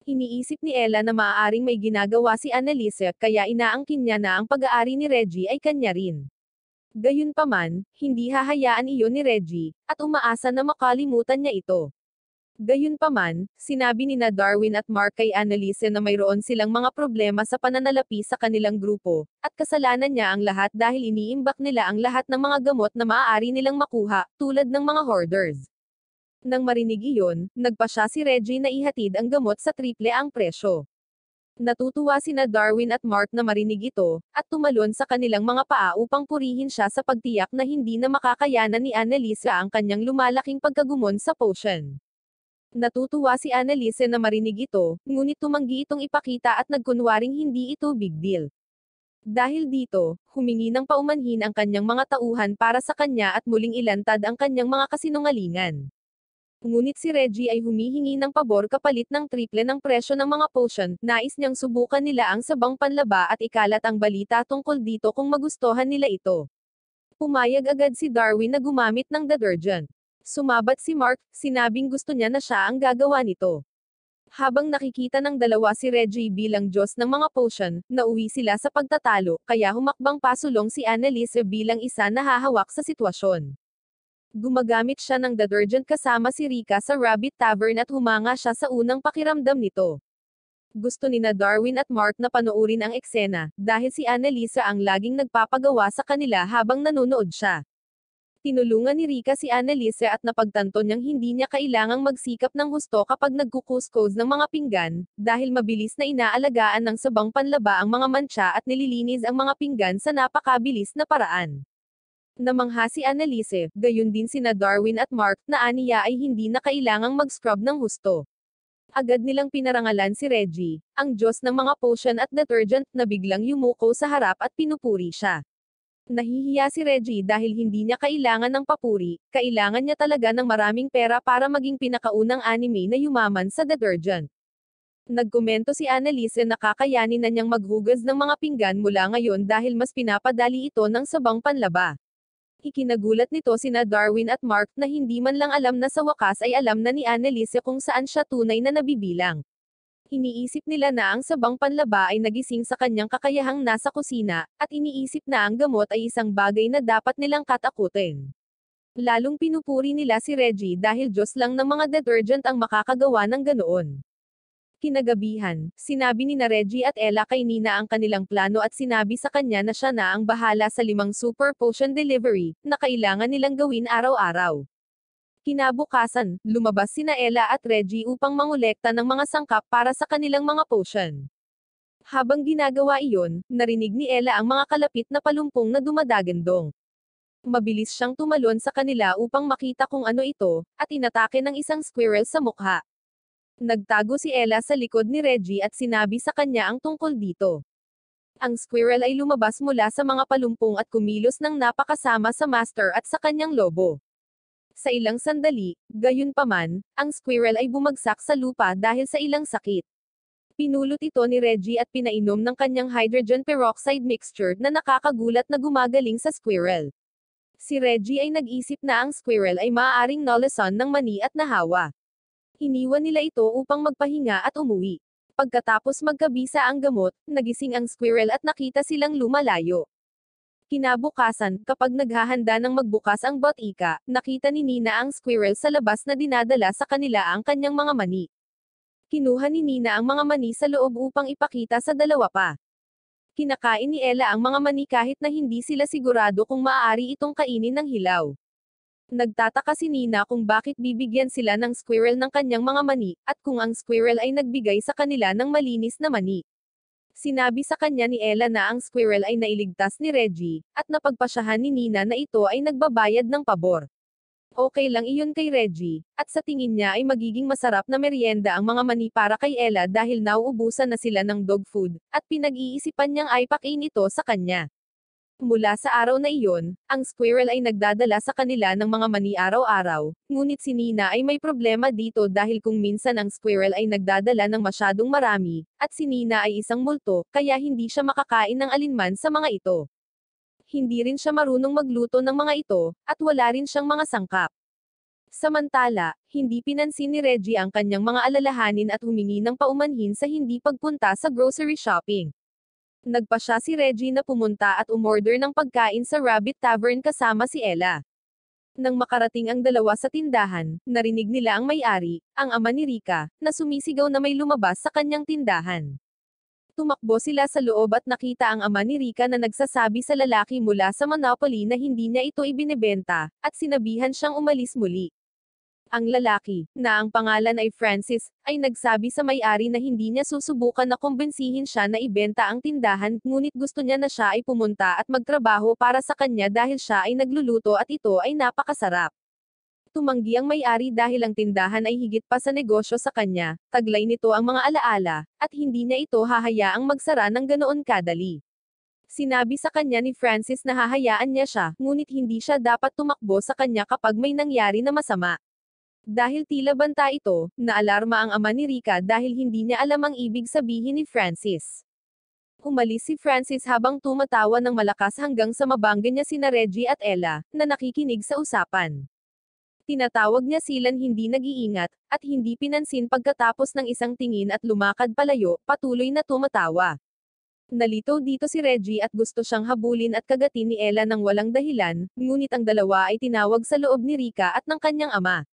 Iniisip ni Ella na maaaring may ginagawa si Annalise kaya inaangkin niya na ang pag-aari ni Reggie ay kanya rin. Gayunpaman, hindi hahayaan iyon ni Reggie, at umaasa na makalimutan niya ito. Gayunpaman, sinabi ni na Darwin at Mark kay Annalise na mayroon silang mga problema sa pananalapi sa kanilang grupo, at kasalanan niya ang lahat dahil iniimbak nila ang lahat ng mga gamot na maaari nilang makuha, tulad ng mga hoarders. Nang marinig iyon, nagpasya si Reggie na ihatid ang gamot sa triple ang presyo. Natutuwa sina Darwin at Mark na marinig ito, at tumalon sa kanilang mga paa upang purihin siya sa pagtiyak na hindi na makakayanan ni Annalise ang kanyang lumalaking pagkagumon sa potion. Natutuwa si Annalise na marinig ito, ngunit tumanggi itong ipakita at nagkunwaring hindi ito big deal. Dahil dito, humingi ng paumanhin ang kanyang mga tauhan para sa kanya at muling ilantad ang kanyang mga kasinungalingan. Ngunit si Reggie ay humihingi ng pabor kapalit ng triple ng presyo ng mga potion, nais niyang subukan nila ang sabang panlaba at ikalat ang balita tungkol dito kung magustuhan nila ito. Pumayag agad si Darwin na gumamit ng detergent. Sumabat si Mark, sinabing gusto niya na siya ang gagawa nito. Habang nakikita ng dalawa si Reggie bilang Diyos ng mga potion, nauwi sila sa pagtatalo, kaya humakbang pasulong si Annalise bilang isa na hahawak sa sitwasyon. Gumagamit siya ng detergent kasama si Rika sa Rabbit Tavern at humanga siya sa unang pakiramdam nito. Gusto ni na Darwin at Mark na panoorin ang eksena, dahil si Annalise ang laging nagpapagawa sa kanila habang nanonood siya. Tinulungan ni Rika si Annalise at napagtanto niyang hindi niya kailangang magsikap ng husto kapag nagkukuskos ng mga pinggan, dahil mabilis na inaalagaan ng sabang panlaba ang mga mantsa at nililinis ang mga pinggan sa napakabilis na paraan. Namangha si Annalise, gayon din sina Darwin at Mark, na aniya ay hindi na kailangang mag-scrub ng husto. Agad nilang pinarangalan si Reggie, ang Diyos ng mga potion at detergent, na biglang yumuko sa harap at pinupuri siya. Nahihiya si Reggie dahil hindi niya kailangan ng papuri, kailangan niya talaga ng maraming pera para maging pinakaunang anime na yumaman sa detergent. Nagkomento si Annalise na kakayanin na niyang maghugas ng mga pinggan mula ngayon dahil mas pinapadali ito ng sabang panlaba. Ikinagulat nito sina Darwin at Mark na hindi man lang alam na sa wakas ay alam na ni Annalise kung saan siya tunay na nabibilang. Iniisip nila na ang sabang panlaba ay nagising sa kanyang kakayahang nasa kusina, at iniisip na ang gamot ay isang bagay na dapat nilang katakutin. Lalong pinupuri nila si Reggie dahil Diyos lang ng mga detergent ang makakagawa ng ganoon. Kinagabihan, sinabi ni na Reggie at Ella kay Nina ang kanilang plano at sinabi sa kanya na siya na ang bahala sa 5 super potion delivery, na kailangan nilang gawin araw-araw. Kinabukasan, lumabas sina Ella at Reggie upang mangolekta ng mga sangkap para sa kanilang mga potion. Habang ginagawa iyon, narinig ni Ella ang mga kalapit na palumpong na dumadagandong. Mabilis siyang tumalon sa kanila upang makita kung ano ito, at inatake ng isang squirrel sa mukha. Nagtago si Ella sa likod ni Reggie at sinabi sa kanya ang tungkol dito. Ang squirrel ay lumabas mula sa mga palumpong at kumilos ng napakasama sa master at sa kanyang lobo. Sa ilang sandali, gayunpaman, ang squirrel ay bumagsak sa lupa dahil sa ilang sakit. Pinulot ito ni Reggie at pinainom ng kanyang hydrogen peroxide mixture na nakakagulat na gumagaling sa squirrel. Si Reggie ay nag-isip na ang squirrel ay maaaring nolason ng mani at nahawa. Iniwan nila ito upang magpahinga at umuwi. Pagkatapos magkabisa ang gamot, nagising ang squirrel at nakita silang lumalayo. Kinabukasan, kapag naghahanda ng magbukas ang botika, nakita ni Nina ang squirrel sa labas na dinadala sa kanila ang kanyang mga mani. Kinuha ni Nina ang mga mani sa loob upang ipakita sa dalawa pa. Kinakain ni Ella ang mga mani kahit na hindi sila sigurado kung maaari itong kainin ng hilaw. Nagtataka si Nina kung bakit bibigyan sila ng squirrel ng kanyang mga mani, at kung ang squirrel ay nagbigay sa kanila ng malinis na mani. Sinabi sa kanya ni Ella na ang squirrel ay nailigtas ni Reggie, at napagpasyahan ni Nina na ito ay nagbabayad ng pabor. Okay lang iyon kay Reggie, at sa tingin niya ay magiging masarap na merienda ang mga mani para kay Ella dahil nauubusan na sila ng dog food, at pinag-iisipan niyang ipakin ito sa kanya. Mula sa araw na iyon, ang squirrel ay nagdadala sa kanila ng mga mani araw-araw, ngunit si Nina ay may problema dito dahil kung minsan ang squirrel ay nagdadala ng masyadong marami, at si Nina ay isang multo, kaya hindi siya makakain ng alinman sa mga ito. Hindi rin siya marunong magluto ng mga ito, at wala rin siyang mga sangkap. Samantala, hindi pinansin ni Reggie ang kanyang mga alalahanin at humingi ng paumanhin sa hindi pagpunta sa grocery shopping. Nagpasya si Reggie na pumunta at umorder ng pagkain sa Rabbit Tavern kasama si Ella. Nang makarating ang dalawa sa tindahan, narinig nila ang may-ari, ang ama ni Rika, na sumisigaw na may lumabas sa kanyang tindahan. Tumakbo sila sa loob at nakita ang ama ni Rika na nagsasabi sa lalaki mula sa Monopoly na hindi niya ito ibinebenta, at sinabihan siyang umalis muli. Ang lalaki, na ang pangalan ay Francis, ay nagsabi sa may-ari na hindi niya susubukan na kumbinsihin siya na ibenta ang tindahan, ngunit gusto niya na siya ay pumunta at magtrabaho para sa kanya dahil siya ay nagluluto at ito ay napakasarap. Tumanggi ang may-ari dahil ang tindahan ay higit pa sa negosyo sa kanya, taglay nito ang mga alaala, at hindi niya ito hahayaang magsara ng ganoon kadali. Sinabi sa kanya ni Francis na hahayaan niya siya, ngunit hindi siya dapat tumakbo sa kanya kapag may nangyari na masama. Dahil tila banta ito, naalarma ang ama ni Rika dahil hindi niya alam ang ibig sabihin ni Francis. Umalis si Francis habang tumatawa ng malakas hanggang sa mabangga niya sina Reggie at Ella, na nakikinig sa usapan. Tinatawag niya silang hindi nag-iingat, at hindi pinansin pagkatapos ng isang tingin at lumakad palayo, patuloy na tumatawa. Nalito dito si Reggie at gusto siyang habulin at kagatin ni Ella ng walang dahilan, ngunit ang dalawa ay tinawag sa loob ni Rika at ng kanyang ama.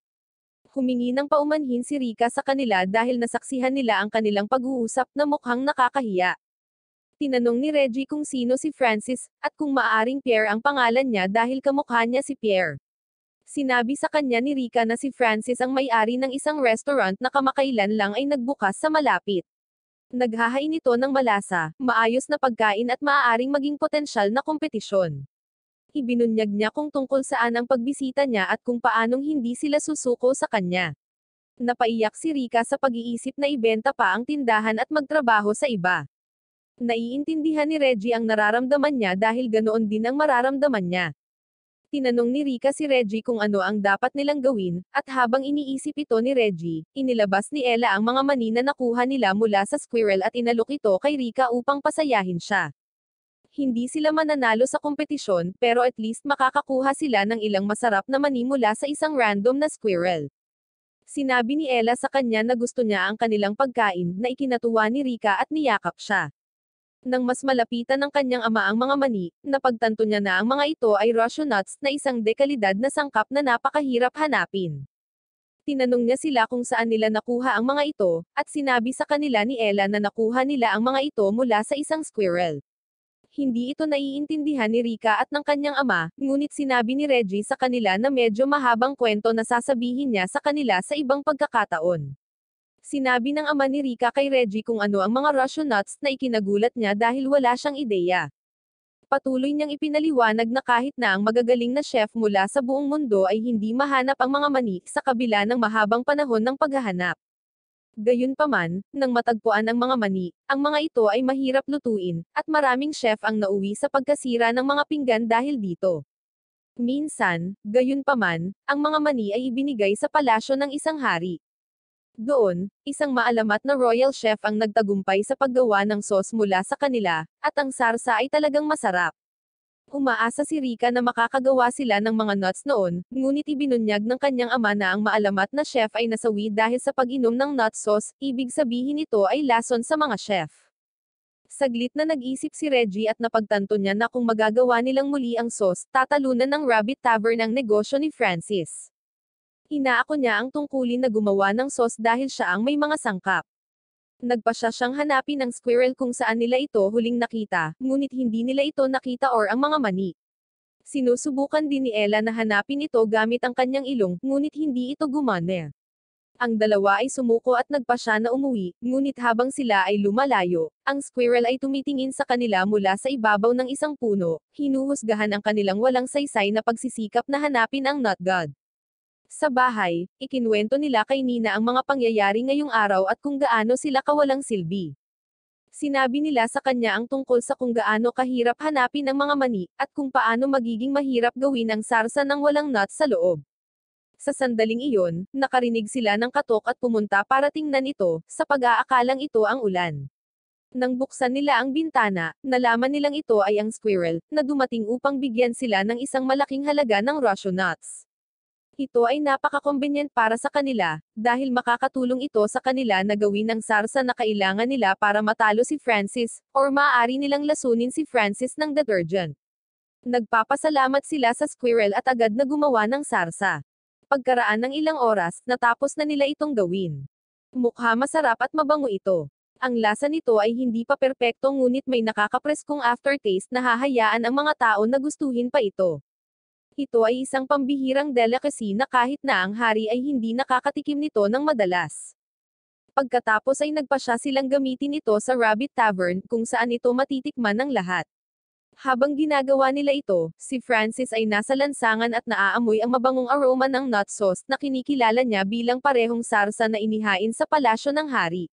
Humingi ng paumanhin si Rika sa kanila dahil nasaksihan nila ang kanilang pag-uusap na mukhang nakakahiya. Tinanong ni Reggie kung sino si Francis, at kung maaaring Pierre ang pangalan niya dahil kamukha niya si Pierre. Sinabi sa kanya ni Rika na si Francis ang may-ari ng isang restaurant na kamakailan lang ay nagbukas sa malapit. Naghahain ito ng malasa, maayos na pagkain at maaaring maging potensyal na kompetisyon. Ibinunyag niya kung tungkol saan ang pagbisita niya at kung paanong hindi sila susuko sa kanya. Napaiyak si Rika sa pag-iisip na ibenta pa ang tindahan at magtrabaho sa iba. Naiintindihan ni Reggie ang nararamdaman niya dahil ganoon din ang mararamdaman niya. Tinanong ni Rika si Reggie kung ano ang dapat nilang gawin, at habang iniisip ito ni Reggie, inilabas ni Ella ang mga mani na nakuha nila mula sa squirrel at inalok ito kay Rika upang pasayahin siya. Hindi sila mananalo sa kompetisyon, pero at least makakakuha sila ng ilang masarap na mani mula sa isang random na squirrel. Sinabi ni Ella sa kanya na gusto niya ang kanilang pagkain, na ikinatuwa ni Rika at niyakap siya. Nang mas malapitan ng kanyang ama ang mga mani, napagtanto niya na ang mga ito ay Russian nuts na isang dekalidad na sangkap na napakahirap hanapin. Tinanong niya sila kung saan nila nakuha ang mga ito, at sinabi sa kanila ni Ella na nakuha nila ang mga ito mula sa isang squirrel. Hindi ito naiintindihan ni Rika at ng kanyang ama, ngunit sinabi ni Reggie sa kanila na medyo mahabang kwento na sasabihin niya sa kanila sa ibang pagkakataon. Sinabi ng ama ni Rika kay Reggie kung ano ang mga Russian nuts na ikinagulat niya dahil wala siyang ideya. Patuloy niyang ipinaliwanag na kahit na ang magagaling na chef mula sa buong mundo ay hindi mahanap ang mga mani sa kabila ng mahabang panahon ng paghahanap. Gayunpaman, nang matagpuan ang mga mani, ang mga ito ay mahirap lutuin, at maraming chef ang nauwi sa pagkasira ng mga pinggan dahil dito. Minsan, gayunpaman, ang mga mani ay ibinigay sa palasyo ng isang hari. Doon, isang maalamat na royal chef ang nagtagumpay sa paggawa ng sauce mula sa kanila, at ang sarsa ay talagang masarap. Umaasa si Rika na makakagawa sila ng mga nuts noon, ngunit ibinunyag ng kanyang ama na ang maalamat na chef ay nasawi dahil sa pag-inom ng nut sauce, ibig sabihin ito ay lason sa mga chef. Saglit na nag-isip si Reggie at napagtanto niya na kung magagawa nilang muli ang sauce, tatalunan ng Rabbit Tavern ang negosyo ni Francis. Inaako niya ang tungkulin na gumawa ng sauce dahil siya ang may mga sangkap. Nagpasya siyang hanapin ang squirrel kung saan nila ito huling nakita, ngunit hindi nila ito nakita or ang mga mani. Sinusubukan din ni Ella na hanapin ito gamit ang kanyang ilong, ngunit hindi ito gumana. Ang dalawa ay sumuko at nagpasya na umuwi, ngunit habang sila ay lumalayo, ang squirrel ay tumitingin sa kanila mula sa ibabaw ng isang puno, hinuhusgahan ang kanilang walang saysay na pagsisikap na hanapin ang nut god. Sa bahay, ikinwento nila kay Nina ang mga pangyayari ngayong araw at kung gaano sila kawalang silbi. Sinabi nila sa kanya ang tungkol sa kung gaano kahirap hanapin ang mga mani, at kung paano magiging mahirap gawin ang sarsa ng walang nut sa loob. Sa sandaling iyon, nakarinig sila ng katok at pumunta para tingnan ito, sa pag-aakalang ito ang ulan. Nang buksan nila ang bintana, nalaman nilang ito ay ang squirrel, na dumating upang bigyan sila ng isang malaking halaga ng Russian nuts. Ito ay napaka-convenient para sa kanila, dahil makakatulong ito sa kanila na gawin ang sarsa na kailangan nila para matalo si Francis, or maaari nilang lasunin si Francis ng detergent. Nagpapasalamat sila sa squirrel at agad na gumawa ng sarsa. Pagkaraan ng ilang oras, natapos na nila itong gawin. Mukha masarap at mabango ito. Ang lasa nito ay hindi pa perpekto ngunit may nakakapreskong aftertaste na hahayaan ang mga tao na gustuhin pa ito. Ito ay isang pambihirang delicacy na kahit na ang hari ay hindi nakakatikim nito ng madalas. Pagkatapos ay nagpasya silang gamitin ito sa Rabbit Tavern kung saan ito matitikman ng lahat. Habang ginagawa nila ito, si Francis ay nasa lansangan at naaamoy ang mabangong aroma ng nut sauce na kinikilala niya bilang parehong sarsa na inihain sa palasyo ng hari.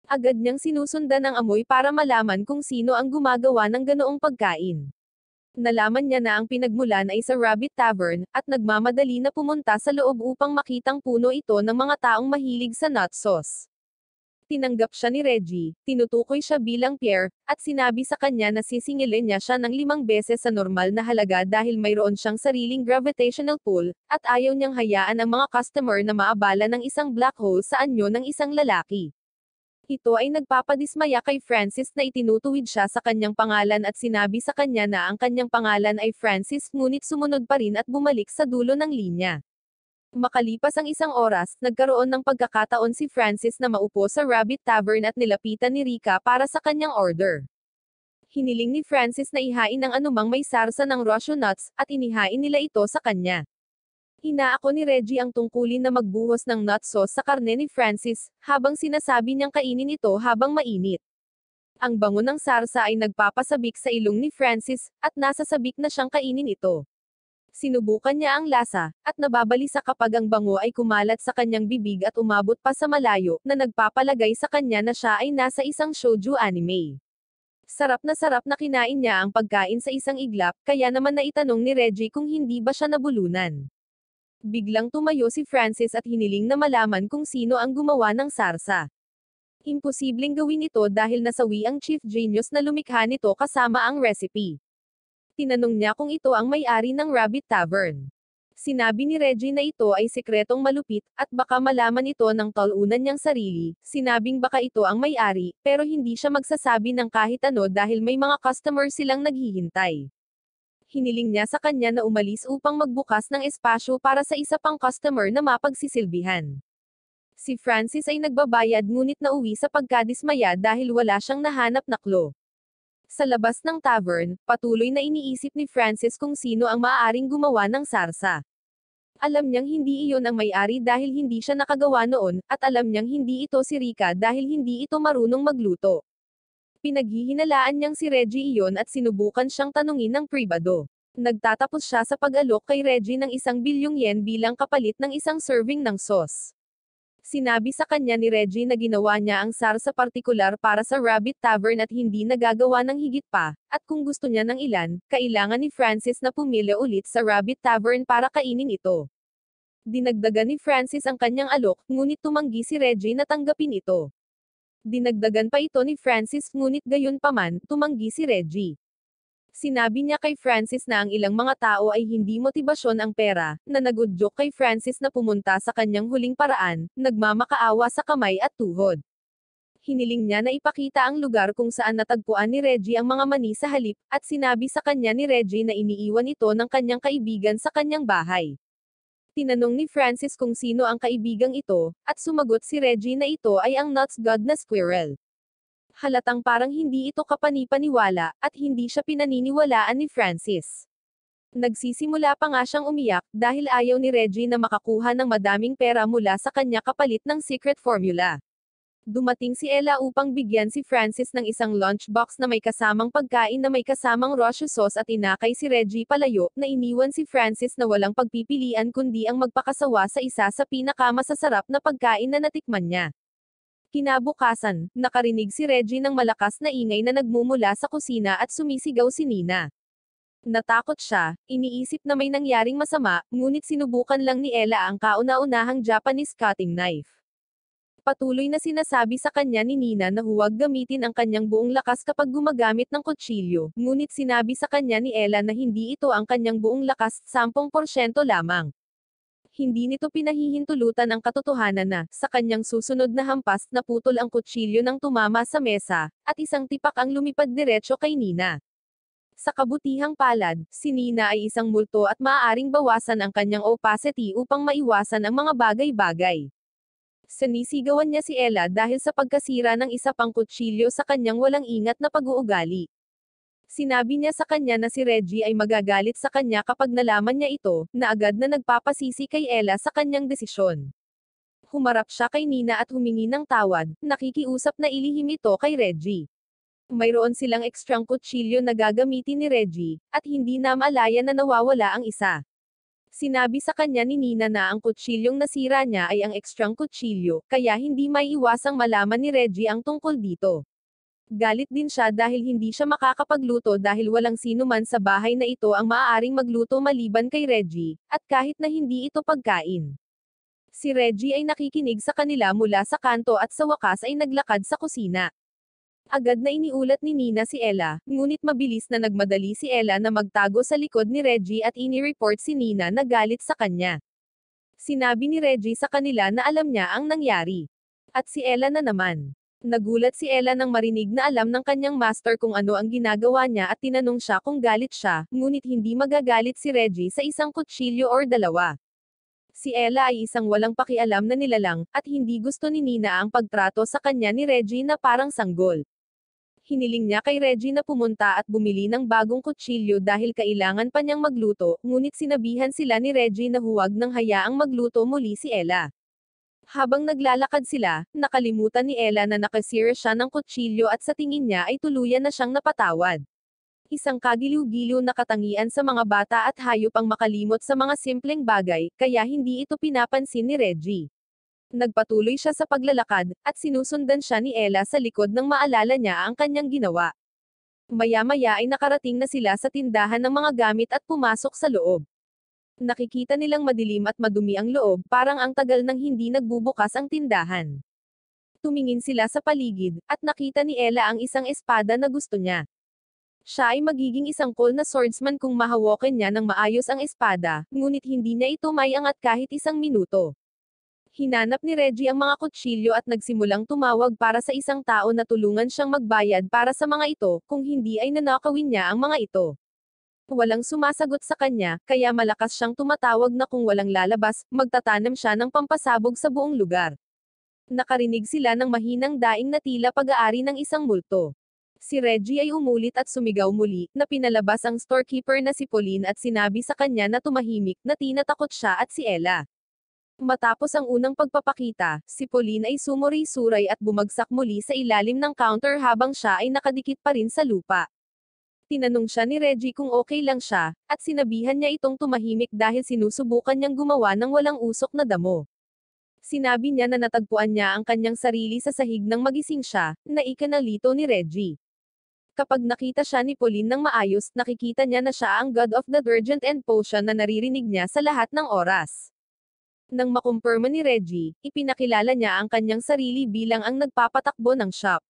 Agad niyang sinusundan ang amoy para malaman kung sino ang gumagawa ng ganoong pagkain. Nalaman niya na ang pinagmulan ay sa Rabbit Tavern, at nagmamadali na pumunta sa loob upang makitang puno ito ng mga taong mahilig sa nut sauce. Tinanggap siya ni Reggie, tinutukoy siya bilang Pierre, at sinabi sa kanya na sisingilin niya siya ng 5 beses sa normal na halaga dahil mayroon siyang sariling gravitational pull, at ayaw niyang hayaan ang mga customer na maabala ng isang black hole sa anyo ng isang lalaki. Ito ay nagpapadismaya kay Francis na itinutuwid siya sa kanyang pangalan at sinabi sa kanya na ang kanyang pangalan ay Francis ngunit sumunod pa rin at bumalik sa dulo ng linya. Makalipas ang isang oras, nagkaroon ng pagkakataon si Francis na maupo sa Rabbit Tavern at nilapitan ni Rika para sa kanyang order. Hiniling ni Francis na ihain ang anumang may sarsa ng Russian nuts, at inihain nila ito sa kanya. Inaako ni Reggie ang tungkulin na magbuhos ng nut sauce sa karne ni Francis, habang sinasabi niyang kainin ito habang mainit. Ang bango ng sarsa ay nagpapasabik sa ilong ni Francis, at nasasabik na siyang kainin ito. Sinubukan niya ang lasa, at nababalisa kapag ang bango ay kumalat sa kanyang bibig at umabot pa sa malayo, na nagpapalagay sa kanya na siya ay nasa isang shoujo anime. Sarap na kinain niya ang pagkain sa isang iglap, kaya naman naitanong ni Reggie kung hindi ba siya nabulunan. Biglang tumayo si Francis at hiniling na malaman kung sino ang gumawa ng sarsa. Imposibleng gawin ito dahil nasawi ang chief genius na lumikha nito kasama ang recipe. Tinanong niya kung ito ang may-ari ng Rabbit Tavern. Sinabi ni Reggie na ito ay sikretong malupit, at baka malaman ito ng talunan niyang sarili. Sinabing baka ito ang may-ari, pero hindi siya magsasabi ng kahit ano dahil may mga customer silang naghihintay. Hiniling niya sa kanya na umalis upang magbukas ng espasyo para sa isa pang customer na mapagsisilbihan. Si Francis ay nagbabayad ngunit nauwi sa pagkadismaya dahil wala siyang nahanap na clue. Sa labas ng tavern, patuloy na iniisip ni Francis kung sino ang maaaring gumawa ng sarsa. Alam niyang hindi iyon ang may-ari dahil hindi siya nakagawa noon, at alam niyang hindi ito si Rika dahil hindi ito marunong magluto. Pinaghihinalaan niyang si Reggie iyon at sinubukan siyang tanungin ng pribado. Nagtatapos siya sa pag-alok kay Reggie ng 1 bilyong yen bilang kapalit ng isang serving ng sauce. Sinabi sa kanya ni Reggie na ginawa niya ang sarsa partikular para sa Rabbit Tavern at hindi nagagawa ng higit pa, at kung gusto niya ng ilan, kailangan ni Francis na pumili ulit sa Rabbit Tavern para kainin ito. Dinagdagan ni Francis ang kanyang alok, ngunit tumanggi si Reggie na tanggapin ito. Dinagdagan pa ito ni Francis ngunit gayon paman, tumanggi si Reggie. Sinabi niya kay Francis na ang ilang mga tao ay hindi motibasyon ang pera, na nagudyok kay Francis na pumunta sa kanyang huling paraan, nagmamakaawa sa kamay at tuhod. Hiniling niya na ipakita ang lugar kung saan natagpuan ni Reggie ang mga mani sa halip, at sinabi sa kanya ni Reggie na iniiwan ito ng kanyang kaibigan sa kanyang bahay. Tinanong ni Francis kung sino ang kaibigang ito, at sumagot si Reggie na ito ay ang nuts god na squirrel. Halatang parang hindi ito kapani-paniwala, at hindi siya pinaniniwalaan ni Francis. Nagsisimula pa nga siyang umiyak, dahil ayaw ni Reggie na makakuha ng madaming pera mula sa kanya kapalit ng secret formula. Dumating si Ella upang bigyan si Francis ng isang lunchbox na may kasamang pagkain na may kasamang rosyo sauce at inakay si Reggie palayo, na iniwan si Francis na walang pagpipilian kundi ang magpakasawa sa isa sa pinakamasasarap na pagkain na natikman niya. Kinabukasan, nakarinig si Reggie ng malakas na ingay na nagmumula sa kusina at sumisigaw si Nina. Natakot siya, iniisip na may nangyaring masama, ngunit sinubukan lang ni Ella ang kauna-unahang Japanese cutting knife. Patuloy na sinasabi sa kanya ni Nina na huwag gamitin ang kanyang buong lakas kapag gumagamit ng kutsilyo, ngunit sinabi sa kanya ni Ella na hindi ito ang kanyang buong lakas, 10% lamang. Hindi nito pinahihintulutan ang katotohanan na, sa kanyang susunod na hampas, naputol ang kutsilyo nang tumama sa mesa, at isang tipak ang lumipad diretso kay Nina. Sa kabutihang palad, si Nina ay isang multo at maaaring bawasan ang kanyang opacity upang maiwasan ang mga bagay-bagay. Sinisigawan niya si Ella dahil sa pagkasira ng isa pang kutsilyo sa kanyang walang ingat na pag-uugali. Sinabi niya sa kanya na si Reggie ay magagalit sa kanya kapag nalaman niya ito, na agad na nagpapasisi kay Ella sa kanyang desisyon. Humarap siya kay Nina at humingi ng tawad, nakikiusap na ilihim ito kay Reggie. Mayroon silang ekstrang kutsilyo na gagamitin ni Reggie, at hindi na malaya na nawawala ang isa. Sinabi sa kanya ni Nina na ang kutsilyong nasira niya ay ang ekstrang kutsilyo, kaya hindi maiiwasang malaman ni Reggie ang tungkol dito. Galit din siya dahil hindi siya makakapagluto dahil walang sino man sa bahay na ito ang maaaring magluto maliban kay Reggie, at kahit na hindi ito pagkain. Si Reggie ay nakikinig sa kanila mula sa kanto at sa wakas ay naglakad sa kusina. Agad na iniulat ni Nina si Ella, ngunit mabilis na nagmadali si Ella na magtago sa likod ni Reggie at ini-report si Nina na galit sa kanya. Sinabi ni Reggie sa kanila na alam niya ang nangyari. At si Ella na naman. Nagulat si Ella nang marinig na alam ng kanyang master kung ano ang ginagawa niya at tinanong siya kung galit siya, ngunit hindi magagalit si Reggie sa isang kutsilyo or dalawa. Si Ella ay isang walang pakialam na nilalang, at hindi gusto ni Nina ang pagtrato sa kanya ni Reggie na parang sanggol. Hiniling niya kay Reggie na pumunta at bumili ng bagong kutsilyo dahil kailangan pa niyang magluto, ngunit sinabihan sila ni Reggie na huwag nang hayaang magluto muli si Ella. Habang naglalakad sila, nakalimutan ni Ella na nakasira siya ng kutsilyo at sa tingin niya ay tuluyan na siyang napatawad. Isang kagiliw-giliw na katangian sa mga bata at hayop ang makalimot sa mga simpleng bagay, kaya hindi ito pinapansin ni Reggie. Nagpatuloy siya sa paglalakad, at sinusundan siya ni Ella sa likod nang maalala niya ang kanyang ginawa. Maya-maya ay nakarating na sila sa tindahan ng mga gamit at pumasok sa loob. Nakikita nilang madilim at madumi ang loob, parang ang tagal nang hindi nagbubukas ang tindahan. Tumingin sila sa paligid, at nakita ni Ella ang isang espada na gusto niya. Siya ay magiging isang cool na swordsman kung mahawakan niya ng maayos ang espada, ngunit hindi niya ito maiangat kahit isang minuto. Hinanap ni Reggie ang mga kutsilyo at nagsimulang tumawag para sa isang tao na tulungan siyang magbayad para sa mga ito, kung hindi ay nanakawin niya ang mga ito. Walang sumasagot sa kanya, kaya malakas siyang tumatawag na kung walang lalabas, magtatanim siya ng pampasabog sa buong lugar. Nakarinig sila ng mahinang daing na tila pag-aari ng isang multo. Si Reggie ay umulit at sumigaw muli, na pinalabas ang storekeeper na si Pauline at sinabi sa kanya na tumahimik, na tinatakot siya at si Ella. Matapos ang unang pagpapakita, si Pauline ay sumuri-suray at bumagsak muli sa ilalim ng counter habang siya ay nakadikit pa rin sa lupa. Tinanong siya ni Reggie kung okay lang siya, at sinabihan niya itong tumahimik dahil sinusubukan niyang gumawa ng walang usok na damo. Sinabi niya na natagpuan niya ang kanyang sarili sa sahig nang magising siya, na ikanalito ni Reggie. Kapag nakita siya ni Pauline ng maayos, nakikita niya na siya ang god of the detergent and potion na naririnig niya sa lahat ng oras. Nang makumpirma ni Reggie, ipinakilala niya ang kanyang sarili bilang ang nagpapatakbo ng shop.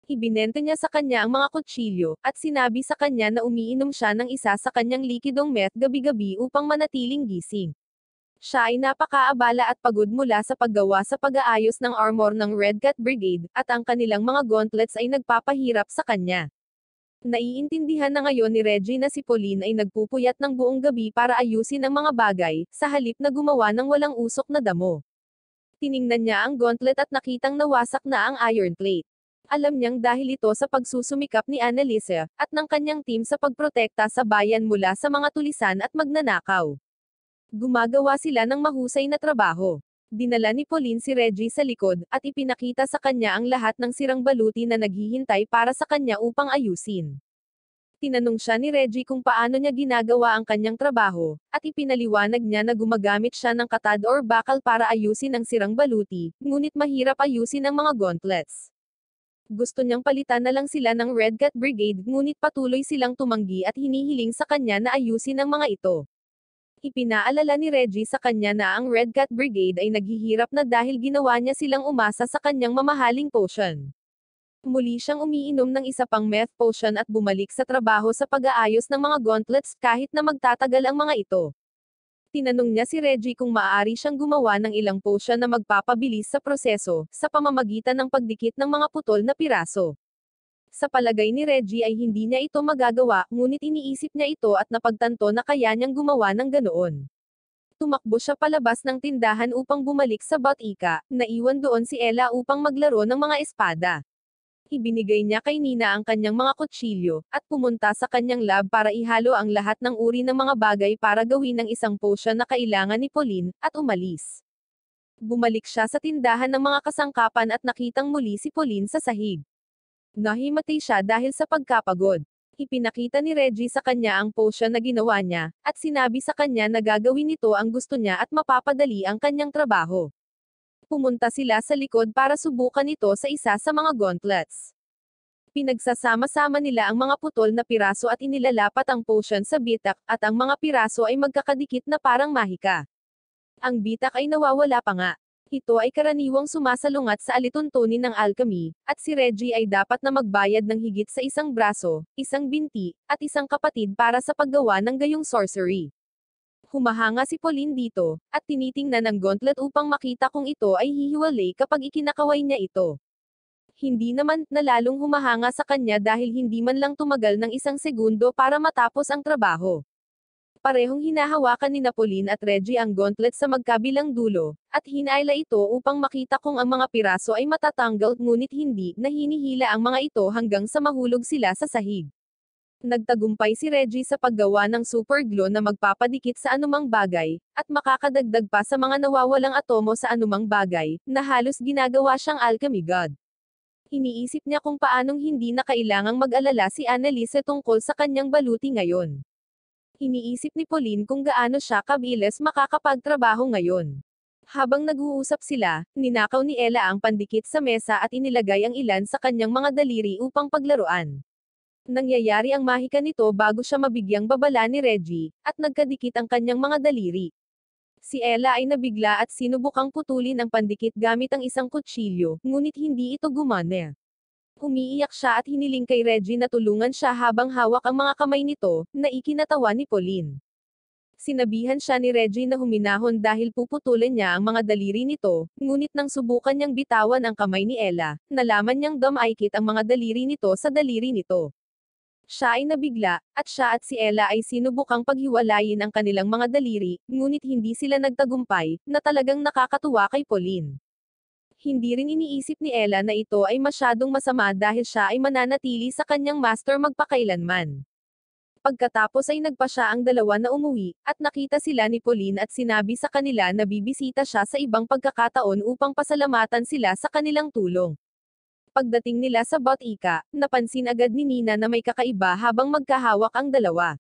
Ibinenta niya sa kanya ang mga kutsilyo, at sinabi sa kanya na umiinom siya ng isa sa kanyang likidong meth gabi-gabi upang manatiling gising. Siya ay napakaabala at pagod mula sa paggawa sa pag-aayos ng armor ng Red Cat Brigade, at ang kanilang mga gauntlets ay nagpapahirap sa kanya. Naiintindihan na ngayon ni Reggie na si Pauline ay nagpupuyat ng buong gabi para ayusin ang mga bagay, sa halip na gumawa ng walang usok na damo. Tiningnan niya ang gauntlet at nakitang nawasak na ang iron plate. Alam niyang dahil ito sa pagsusumikap ni Annalisa, at ng kanyang team sa pagprotekta sa bayan mula sa mga tulisan at magnanakaw. Gumagawa sila ng mahusay na trabaho. Dinala ni Pauline si Reggie sa likod, at ipinakita sa kanya ang lahat ng sirang baluti na naghihintay para sa kanya upang ayusin. Tinanong siya ni Reggie kung paano niya ginagawa ang kanyang trabaho, at ipinaliwanag niya na gumagamit siya ng katad or bakal para ayusin ang sirang baluti, ngunit mahirap ayusin ang mga gauntlets. Gusto niyang palitan na lang sila ng Red Cat Brigade ngunit patuloy silang tumanggi at hinihiling sa kanya na ayusin ang mga ito. Ipinaalala ni Reggie sa kanya na ang Red Cat Brigade ay naghihirap na dahil ginawa niya silang umasa sa kanyang mamahaling potion. Muli siyang umiinom ng isa pang meth potion at bumalik sa trabaho sa pag-aayos ng mga gauntlets kahit na magtatagal ang mga ito. Tinanong niya si Reggie kung maaari siyang gumawa ng ilang potion na magpapabilis sa proseso, sa pamamagitan ng pagdikit ng mga putol na piraso. Sa palagay ni Reggie ay hindi niya ito magagawa, ngunit iniisip niya ito at napagtanto na kaya niyang gumawa ng ganoon. Tumakbo siya palabas ng tindahan upang bumalik sa Botica, naiwan doon si Ella upang maglaro ng mga espada. Ibinigay niya kay Nina ang kanyang mga kutsilyo, at pumunta sa kanyang lab para ihalo ang lahat ng uri ng mga bagay para gawin ng isang potion na kailangan ni Pauline, at umalis. Bumalik siya sa tindahan ng mga kasangkapan at nakitang muli si Pauline sa sahig. Nahimatay siya dahil sa pagkapagod. Ipinakita ni Reggie sa kanya ang potion na ginawa niya, at sinabi sa kanya na gagawin nito ang gusto niya at mapapadali ang kanyang trabaho. Pumunta sila sa likod para subukan ito sa isa sa mga gauntlets. Pinagsasama-sama nila ang mga putol na piraso at inilalapat ang potion sa bitak, at ang mga piraso ay magkakadikit na parang mahika. Ang bitak ay nawawala pa nga. Ito ay karaniwang sumasalungat sa alituntunin ng alchemy, at si Reggie ay dapat na magbayad ng higit sa isang braso, isang binti, at isang kapatid para sa paggawa ng gayong sorcery. Humahanga si Pauline dito, at tinitingnan ang gauntlet upang makita kung ito ay hihiwalay kapag ikinakaway niya ito. Hindi naman na lalong humahanga sa kanya dahil hindi man lang tumagal ng isang segundo para matapos ang trabaho. Parehong hinahawakan ni Pauline at Reggie ang gauntlet sa magkabilang dulo, at hinaila ito upang makita kung ang mga piraso ay matatanggal ngunit hindi na hinihila ang mga ito hanggang sa mahulog sila sa sahig. Nagtagumpay si Reggie sa paggawa ng super glue na magpapadikit sa anumang bagay, at makakadagdag pa sa mga nawawalang atomo sa anumang bagay, na halos ginagawa siyang alchemy god. Iniisip niya kung paanong hindi na kailangang mag-alala si Annalisa tungkol sa kanyang baluti ngayon. Iniisip ni Pauline kung gaano siya kabilis makakapagtrabaho ngayon. Habang nag-uusap sila, ninakaw ni Ella ang pandikit sa mesa at inilagay ang ilan sa kanyang mga daliri upang paglaruan. Nangyayari ang mahika nito bago siya mabigyang babala ni Reggie, at nagkadikit ang kanyang mga daliri. Si Ella ay nabigla at sinubukang putulin ang pandikit gamit ang isang kutsilyo, ngunit hindi ito gumana. Umiiyak siya at hiniling kay Reggie na tulungan siya habang hawak ang mga kamay nito, na ikinatawa ni Pauline. Sinabihan siya ni Reggie na huminahon dahil puputulin niya ang mga daliri nito, ngunit nang subukan niyang bitawan ang kamay ni Ella, nalaman niyang dumaikit ang mga daliri nito sa daliri nito. Siya ay nabigla, at siya at si Ella ay sinubukang paghiwalayin ang kanilang mga daliri, ngunit hindi sila nagtagumpay, na talagang nakakatuwa kay Pauline. Hindi rin iniisip ni Ella na ito ay masyadong masama dahil siya ay mananatili sa kanyang master magpakailanman. Pagkatapos ay nagpa siya ang dalawa na umuwi, at nakita sila ni Pauline at sinabi sa kanila na bibisita siya sa ibang pagkakataon upang pasalamatan sila sa kanilang tulong. Pagdating nila sa Botica, napansin agad ni Nina na may kakaiba habang magkahawak ang dalawa.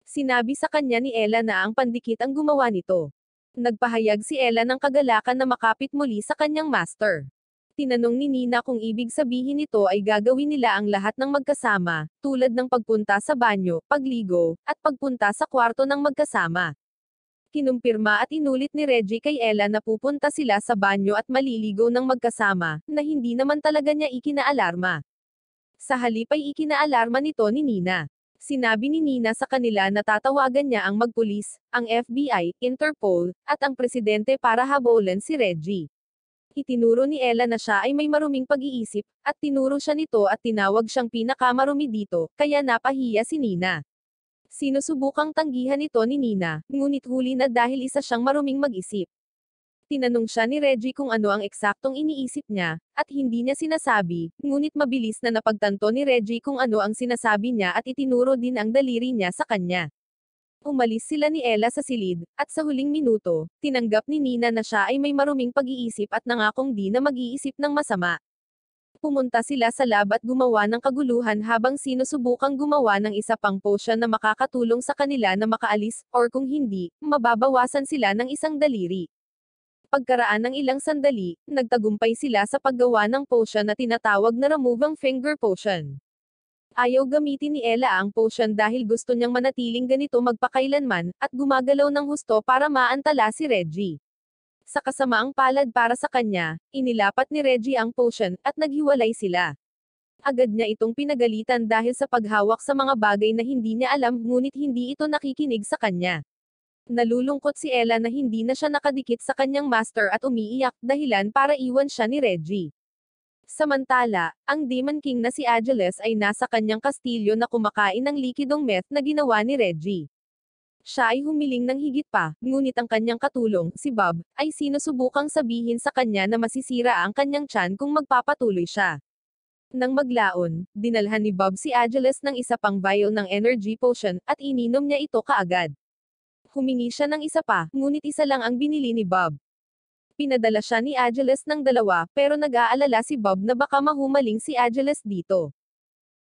Sinabi sa kanya ni Ella na ang pandikit ang gumawa nito. Nagpahayag si Ella ng kagalakan na makapit muli sa kanyang master. Tinanong ni Nina kung ibig sabihin nito ay gagawin nila ang lahat ng magkasama, tulad ng pagpunta sa banyo, pagligo, at pagpunta sa kwarto ng magkasama. Kinumpirma at inulit ni Reggie kay Ella na pupunta sila sa banyo at maliligo ng magkasama, na hindi naman talaga niya ikinaalarma. Sa halip ay ikinaalarma nito ni Nina. Sinabi ni Nina sa kanila na tatawagan niya ang magpulis, ang FBI, Interpol, at ang presidente para habulin si Reggie. Itinuro ni Ella na siya ay may maruming pag-iisip, at tinuro siya nito at tinawag siyang pinakamarumi dito, kaya napahiya si Nina. Sinusubukang tanggihan ito ni Nina, ngunit huli na dahil isa siyang maruming mag-isip. Tinanong siya ni Reggie kung ano ang eksaktong iniisip niya, at hindi niya sinasabi, ngunit mabilis na napagtanto ni Reggie kung ano ang sinasabi niya at itinuro din ang daliri niya sa kanya. Umalis sila ni Ella sa silid, at sa huling minuto, tinanggap ni Nina na siya ay may maruming pag-iisip at nangakong di na mag-iisip ng masama. Pumunta sila sa lab at gumawa ng kaguluhan habang sinusubukang gumawa ng isa pang potion na makakatulong sa kanila na makaalis, or kung hindi, mababawasan sila ng isang daliri. Pagkaraan ng ilang sandali, nagtagumpay sila sa paggawa ng potion na tinatawag na removing finger potion. Ayaw gamitin ni Ella ang potion dahil gusto niyang manatiling ganito magpakailanman, at gumagalaw ng husto para maantala si Reggie. Sa kasamaang palad para sa kanya, inilapat ni Reggie ang potion, at naghiwalay sila. Agad niya itong pinagalitan dahil sa paghawak sa mga bagay na hindi niya alam ngunit hindi ito nakikinig sa kanya. Nalulungkot si Ella na hindi na siya nakadikit sa kanyang master at umiiyak, dahilan para iwan siya ni Reggie. Samantala, ang Demon King na si Angeles ay nasa kanyang kastilyo na kumakain ng likidong meth na ginawa ni Reggie. Siya ay humiling ng higit pa, ngunit ang kanyang katulong, si Bob, ay sinusubukang sabihin sa kanya na masisira ang kanyang tiyan kung magpapatuloy siya. Nang maglaon, dinalhan ni Bob si Angeles ng isa pang vial ng energy potion, at ininom niya ito kaagad. Humingi siya ng isa pa, ngunit isa lang ang binili ni Bob. Pinadala siya ni Angeles ng dalawa, pero nag-aalala si Bob na baka mahumaling si Angeles dito.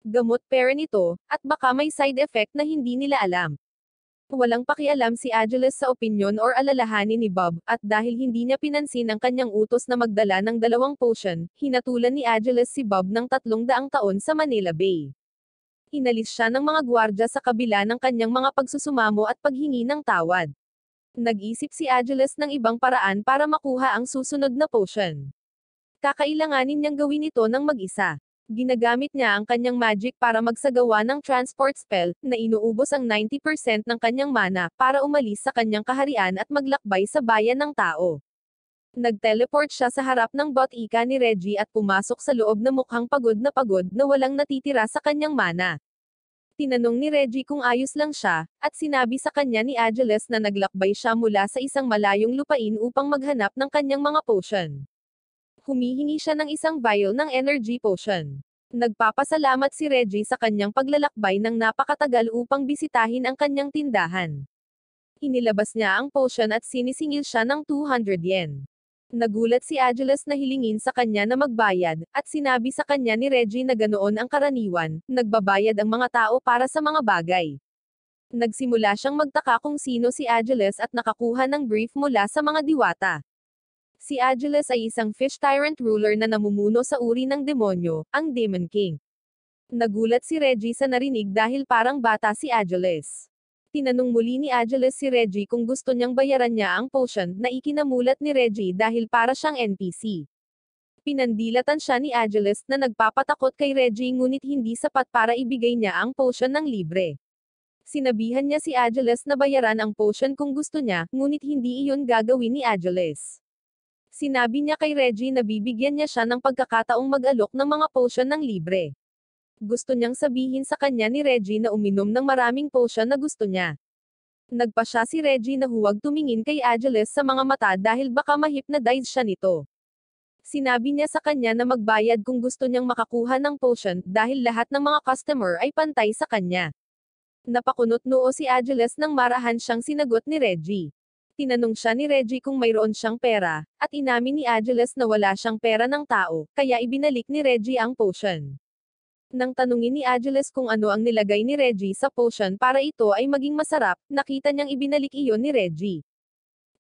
Gamot pera nito, at baka may side effect na hindi nila alam. Walang pakialam si Angeles sa opinyon or alalahanin ni Bob, at dahil hindi niya pinansin ang kanyang utos na magdala ng 2 potion, hinatulan ni Angeles si Bob ng 300 taon sa Manila Bay. Inalis siya ng mga gwardya sa kabila ng kanyang mga pagsusumamo at paghingi ng tawad. Nag-isip si Angeles ng ibang paraan para makuha ang susunod na potion. Kakailanganin niyang gawin ito ng mag-isa. Ginagamit niya ang kanyang magic para magsagawa ng transport spell, na inuubos ang 90% ng kanyang mana, para umalis sa kanyang kaharian at maglakbay sa bayan ng tao. Nag-teleport siya sa harap ng botika ni Reggie at pumasok sa loob na mukhang pagod na walang natitira sa kanyang mana. Tinanong ni Reggie kung ayos lang siya, at sinabi sa kanya ni Angeles na naglakbay siya mula sa isang malayong lupain upang maghanap ng kanyang mga potion. Humihingi siya ng isang vial ng energy potion. Nagpapasalamat si Reggie sa kanyang paglalakbay ng napakatagal upang bisitahin ang kanyang tindahan. Inilabas niya ang potion at sinisingil siya ng 200 yen. Nagulat si Angeles na hilingin sa kanya na magbayad, at sinabi sa kanya ni Reggie na ganoon ang karaniwan, nagbabayad ang mga tao para sa mga bagay. Nagsimula siyang magtaka kung sino si Angeles at nakakuha ng brief mula sa mga diwata. Si Angeles ay isang fish tyrant ruler na namumuno sa uri ng demonyo, ang Demon King. Nagulat si Reggie sa narinig dahil parang bata si Angeles. Tinanong muli ni Angeles si Reggie kung gusto niyang bayaran niya ang potion, na ikinamulat ni Reggie dahil para siyang NPC. Pinandilatan siya ni Angeles na nagpapatakot kay Reggie ngunit hindi sapat para ibigay niya ang potion ng libre. Sinabihan niya si Angeles na bayaran ang potion kung gusto niya, ngunit hindi iyon gagawin ni Angeles. Sinabi niya kay Reggie na bibigyan niya siya ng pagkakataong mag-alok ng mga potion ng libre. Gusto niyang sabihin sa kanya ni Reggie na uminom ng maraming potion na gusto niya. Nagpa siya si Reggie na huwag tumingin kay Angeles sa mga mata dahil baka ma-hypnotize siya nito. Sinabi niya sa kanya na magbayad kung gusto niyang makakuha ng potion dahil lahat ng mga customer ay pantay sa kanya. Napakunot noo si Angeles nang marahan siyang sinagot ni Reggie. Tinanong siya ni Reggie kung mayroon siyang pera, at inamin ni Angeles na wala siyang pera ng tao, kaya ibinalik ni Reggie ang potion. Nang tanungin ni Angeles kung ano ang nilagay ni Reggie sa potion para ito ay maging masarap, nakita niyang ibinalik iyon ni Reggie.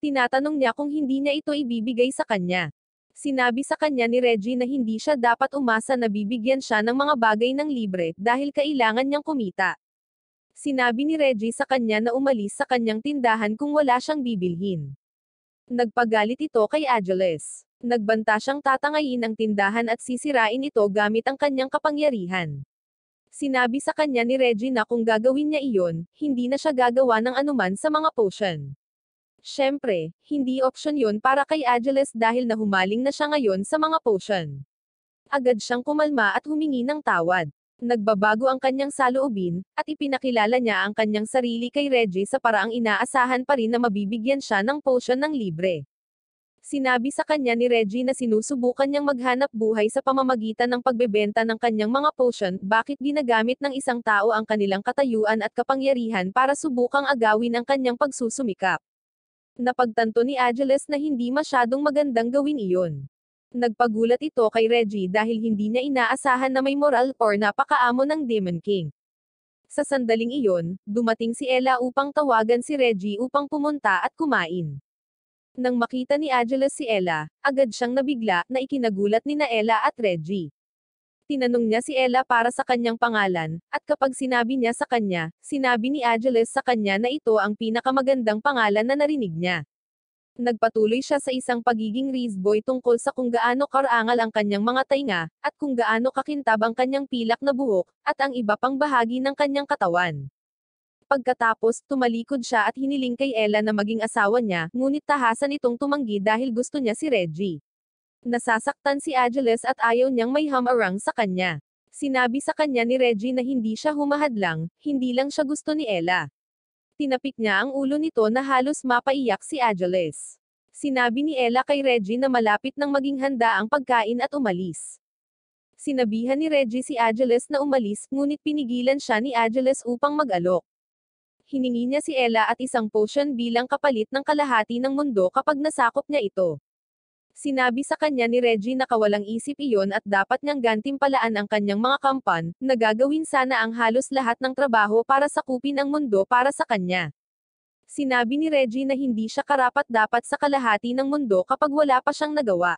Tinatanong niya kung hindi niya ito ibibigay sa kanya. Sinabi sa kanya ni Reggie na hindi siya dapat umasa na bibigyan siya ng mga bagay ng libre dahil kailangan niyang kumita. Sinabi ni Reggie sa kanya na umalis sa kanyang tindahan kung wala siyang bibilhin. Nagpagalit ito kay Angeles. Nagbanta siyang tatangayin ang tindahan at sisirain ito gamit ang kanyang kapangyarihan. Sinabi sa kanya ni Reggie na kung gagawin niya iyon, hindi na siya gagawa ng anuman sa mga potion. Siyempre, hindi opsyon yun para kay Angeles dahil nahumaling na siya ngayon sa mga potion. Agad siyang kumalma at humingi ng tawad. Nagbabago ang kanyang saloobin, at ipinakilala niya ang kanyang sarili kay Reggie sa paraang inaasahan pa rin na mabibigyan siya ng potion ng libre. Sinabi sa kanya ni Reggie na sinusubukan niyang maghanap buhay sa pamamagitan ng pagbebenta ng kanyang mga potion, bakit ginagamit ng isang tao ang kanilang katayuan at kapangyarihan para subukang agawin ang kanyang pagsusumikap. Napagtanto ni Angeles na hindi masyadong magandang gawin iyon. Nagpagulat ito kay Reggie dahil hindi niya inaasahan na may moral or napakaamo ng Demon King. Sa sandaling iyon, dumating si Ella upang tawagan si Reggie upang pumunta at kumain. Nang makita ni Angeles si Ella, agad siyang nabigla na ikinagulat ni na Ella at Reggie. Tinanong niya si Ella para sa kanyang pangalan, at kapag sinabi niya sa kanya, sinabi ni Angeles sa kanya na ito ang pinakamagandang pangalan na narinig niya. Nagpatuloy siya sa isang pagiging Rizboy tungkol sa kung gaano karangal ang kanyang mga tainga, at kung gaano kakintab ang kanyang pilak na buhok, at ang iba pang bahagi ng kanyang katawan. Pagkatapos, tumalikod siya at hiniling kay Ella na maging asawa niya, ngunit tahasan itong tumanggi dahil gusto niya si Reggie. Nasasaktan si Angeles at ayaw niyang may hamarang sa kanya. Sinabi sa kanya ni Reggie na hindi siya humahadlang, hindi lang siya gusto ni Ella. Tinapik niya ang ulo nito na halos mapaiyak si Angeles. Sinabi ni Ella kay Reggie na malapit nang maging handa ang pagkain at umalis. Sinabihan ni Reggie si Angeles na umalis, ngunit pinigilan siya ni Angeles upang mag-alok. Hiningi niya si Ella at isang potion bilang kapalit ng kalahati ng mundo kapag nasakop niya ito. Sinabi sa kanya ni Reggie na kawalang isip iyon at dapat niyang gantimpalaan ang kanyang mga kampan, na gagawin sana ang halos lahat ng trabaho para sakupin ang mundo para sa kanya. Sinabi ni Reggie na hindi siya karapat-dapat sa kalahati ng mundo kapag wala pa siyang nagawa.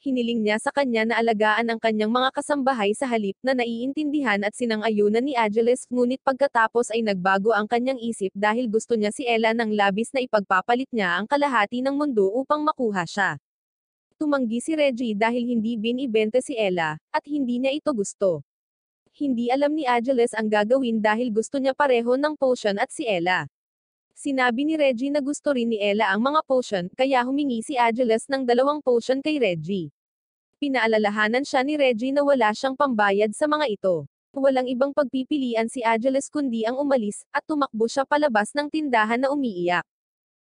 Hiniling niya sa kanya na alagaan ang kanyang mga kasambahay sa halip na naiintindihan at sinang-ayunan ni Angeles, ngunit pagkatapos ay nagbago ang kanyang isip dahil gusto niya si Ella ng labis na ipagpapalit niya ang kalahati ng mundo upang makuha siya. Tumanggi si Reggie dahil hindi binibenta si Ella, at hindi niya ito gusto. Hindi alam ni Angeles ang gagawin dahil gusto niya pareho ng potion at si Ella. Sinabi ni Reggie na gusto rin ni Ella ang mga potion, kaya humingi si Angeles ng 2 potion kay Reggie. Pinaalalahanan siya ni Reggie na wala siyang pambayad sa mga ito. Walang ibang pagpipilian si Angeles kundi ang umalis, at tumakbo siya palabas ng tindahan na umiiyak.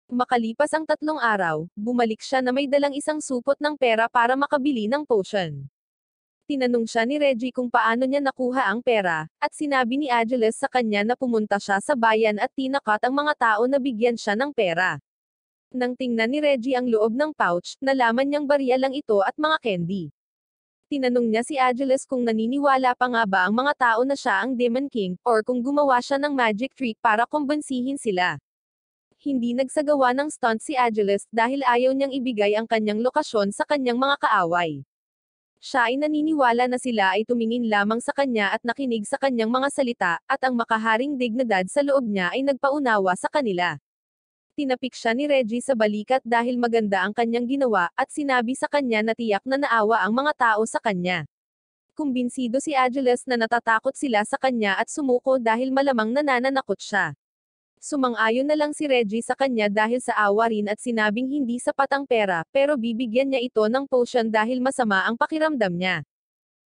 Makalipas ang 3 araw, bumalik siya na may dalang isang supot ng pera para makabili ng potion. Tinanong siya ni Reggie kung paano niya nakuha ang pera, at sinabi ni Angeles sa kanya na pumunta siya sa bayan at tinakat ang mga tao na bigyan siya ng pera. Nang tingnan ni Reggie ang loob ng pouch, nalaman niyang barya lang ito at mga candy. Tinanong niya si Angeles kung naniniwala pa nga ba ang mga tao na siya ang Demon King, or kung gumawa siya ng magic trick para kumbensihin sila. Hindi nagsagawa ng stunt si Angeles dahil ayaw niyang ibigay ang kanyang lokasyon sa kanyang mga kaaway. Siya ay naniniwala na sila ay tumingin lamang sa kanya at nakinig sa kanyang mga salita, at ang makaharing dignidad sa loob niya ay nagpaunawa sa kanila. Tinapik siya ni Reggie sa balikat dahil maganda ang kanyang ginawa, at sinabi sa kanya na tiyak na naawa ang mga tao sa kanya. Kumbinsido si Angeles na natatakot sila sa kanya at sumuko dahil malamang nananakot siya. Sumang-ayon na lang si Reggie sa kanya dahil sa awa rin at sinabing hindi sapat ang pera, pero bibigyan niya ito ng potion dahil masama ang pakiramdam niya.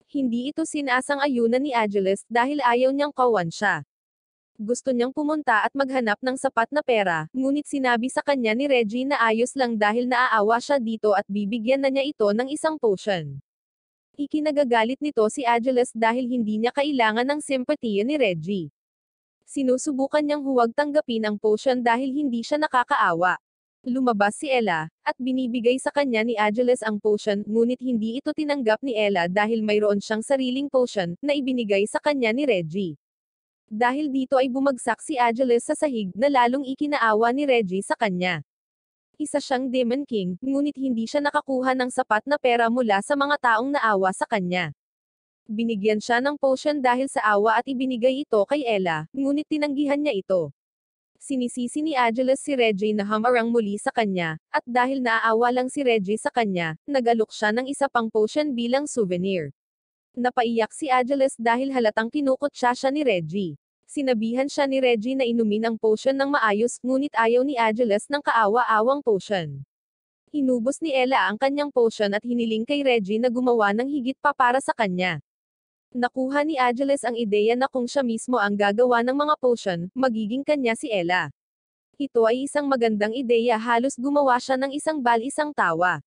Hindi ito sinasang-ayunan ni Angeles dahil ayaw niyang kawan siya. Gusto niyang pumunta at maghanap ng sapat na pera, ngunit sinabi sa kanya ni Reggie na ayos lang dahil naaawa siya dito at bibigyan na niya ito ng isang potion. Ikinagagalit nito si Angeles dahil hindi niya kailangan ng simpatiya ni Reggie. Sinusubukan niyang huwag tanggapin ang potion dahil hindi siya nakakaawa. Lumabas si Ella, at binibigay sa kanya ni Angeles ang potion, ngunit hindi ito tinanggap ni Ella dahil mayroon siyang sariling potion, na ibinigay sa kanya ni Reggie. Dahil dito ay bumagsak si Angeles sa sahig, na lalong ikinaawa ni Reggie sa kanya. Isa siyang Demon King, ngunit hindi siya nakakuha ng sapat na pera mula sa mga taong naawa sa kanya. Binigyan siya ng potion dahil sa awa at ibinigay ito kay Ella, ngunit tinanggihan niya ito. Sinisisi ni Angeles si Reggie na hamarang muli sa kanya, at dahil naaawa lang si Reggie sa kanya, nag-alok siya ng isa pang potion bilang souvenir. Napaiyak si Angeles dahil halatang kinukot siya ni Reggie. Sinabihan siya ni Reggie na inumin ang potion ng maayos, ngunit ayaw ni Angeles ng kaawa-awang potion. Inubos ni Ella ang kanyang potion at hiniling kay Reggie na gumawa ng higit pa para sa kanya. Nakuha ni Angeles ang ideya na kung siya mismo ang gagawa ng mga potion, magiging kanya si Ella. Ito ay isang magandang ideya, halos gumawa siya ng isang bal-isang tawa.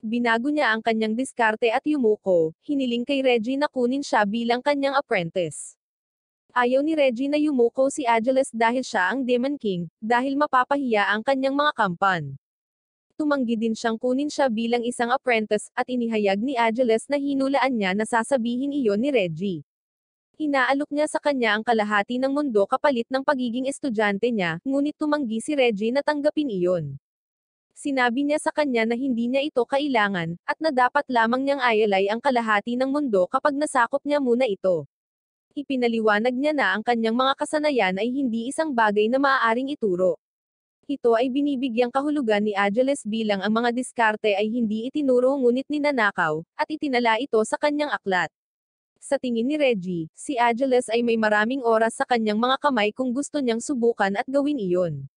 Binago niya ang kanyang diskarte at yumuko, hiniling kay Reggie na kunin siya bilang kanyang apprentice. Ayaw ni Reggie na yumuko si Angeles dahil siya ang Demon King, dahil mapapahiya ang kanyang mga kampan. Tumanggi din siyang kunin siya bilang isang apprentice, at inihayag ni Angeles na hinulaan niya na sasabihin iyon ni Reggie. Inaalok niya sa kanya ang kalahati ng mundo kapalit ng pagiging estudyante niya, ngunit tumanggi si Reggie na tanggapin iyon. Sinabi niya sa kanya na hindi niya ito kailangan, at na dapat lamang niyang ayalay ang kalahati ng mundo kapag nasakop niya muna ito. Ipinaliwanag niya na ang kanyang mga kasanayan ay hindi isang bagay na maaaring ituro. Ito ay binibigyang kahulugan ni Angeles bilang ang mga diskarte ay hindi itinuro ngunit ninanakaw, at itinala ito sa kanyang aklat. Sa tingin ni Reggie, si Angeles ay may maraming oras sa kanyang mga kamay kung gusto niyang subukan at gawin iyon.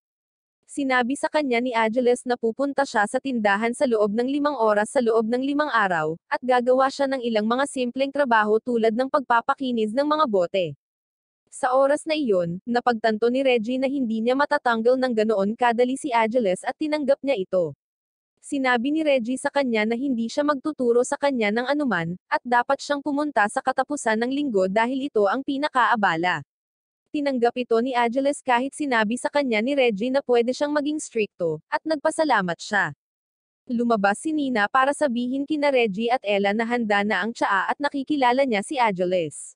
Sinabi sa kanya ni Angeles na pupunta siya sa tindahan sa loob ng 5 oras sa loob ng 5 araw, at gagawa siya ng ilang mga simpleng trabaho tulad ng pagpapakinis ng mga bote. Sa oras na iyon, napagtanto ni Reggie na hindi niya matatanggal ng ganoon kadali si Angeles at tinanggap niya ito. Sinabi ni Reggie sa kanya na hindi siya magtuturo sa kanya ng anuman, at dapat siyang pumunta sa katapusan ng linggo dahil ito ang pinakaabala. Tinanggap ito ni Angeles kahit sinabi sa kanya ni Reggie na pwede siyang maging strikto, at nagpasalamat siya. Lumabas si Nina para sabihin kina Reggie at Ella na handa na ang tsaa at nakikilala niya si Angeles.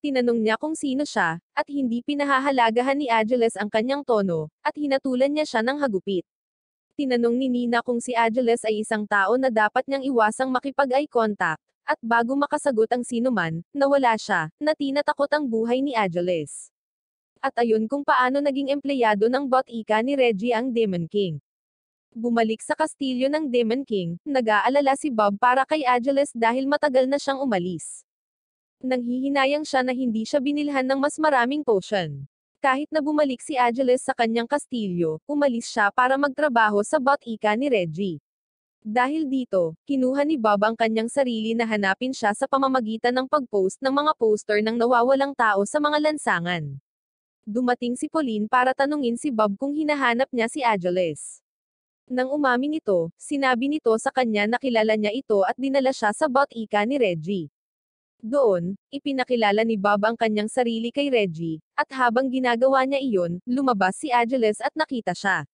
Tinanong niya kung sino siya, at hindi pinahahalagahan ni Angeles ang kanyang tono, at hinatulan niya siya ng hagupit. Tinanong ni Nina kung si Angeles ay isang tao na dapat niyang iwasang makipag-eye contact, at bago makasagot ang sinuman, nawala siya, na tinatakot ang buhay ni Angeles. At ayon kung paano naging empleyado ng botika ni Reggie ang Demon King. Bumalik sa kastilyo ng Demon King, nag-aalala si Bob para kay Angeles dahil matagal na siyang umalis. Nanghihinayang siya na hindi siya binilhan ng mas maraming potion. Kahit na bumalik si Angeles sa kanyang kastilyo, umalis siya para magtrabaho sa botika ni Reggie. Dahil dito, kinuha ni Bob ang kanyang sarili na hanapin siya sa pamamagitan ng pag-post ng mga poster ng nawawalang tao sa mga lansangan. Dumating si Pauline para tanungin si Bob kung hinahanap niya si Angeles. Nang umamin ito, sinabi nito sa kanya na kilala niya ito at dinala siya sa botika ni Reggie. Doon, ipinakilala ni Bob ang kanyang sarili kay Reggie, at habang ginagawa niya iyon, lumabas si Angeles at nakita siya.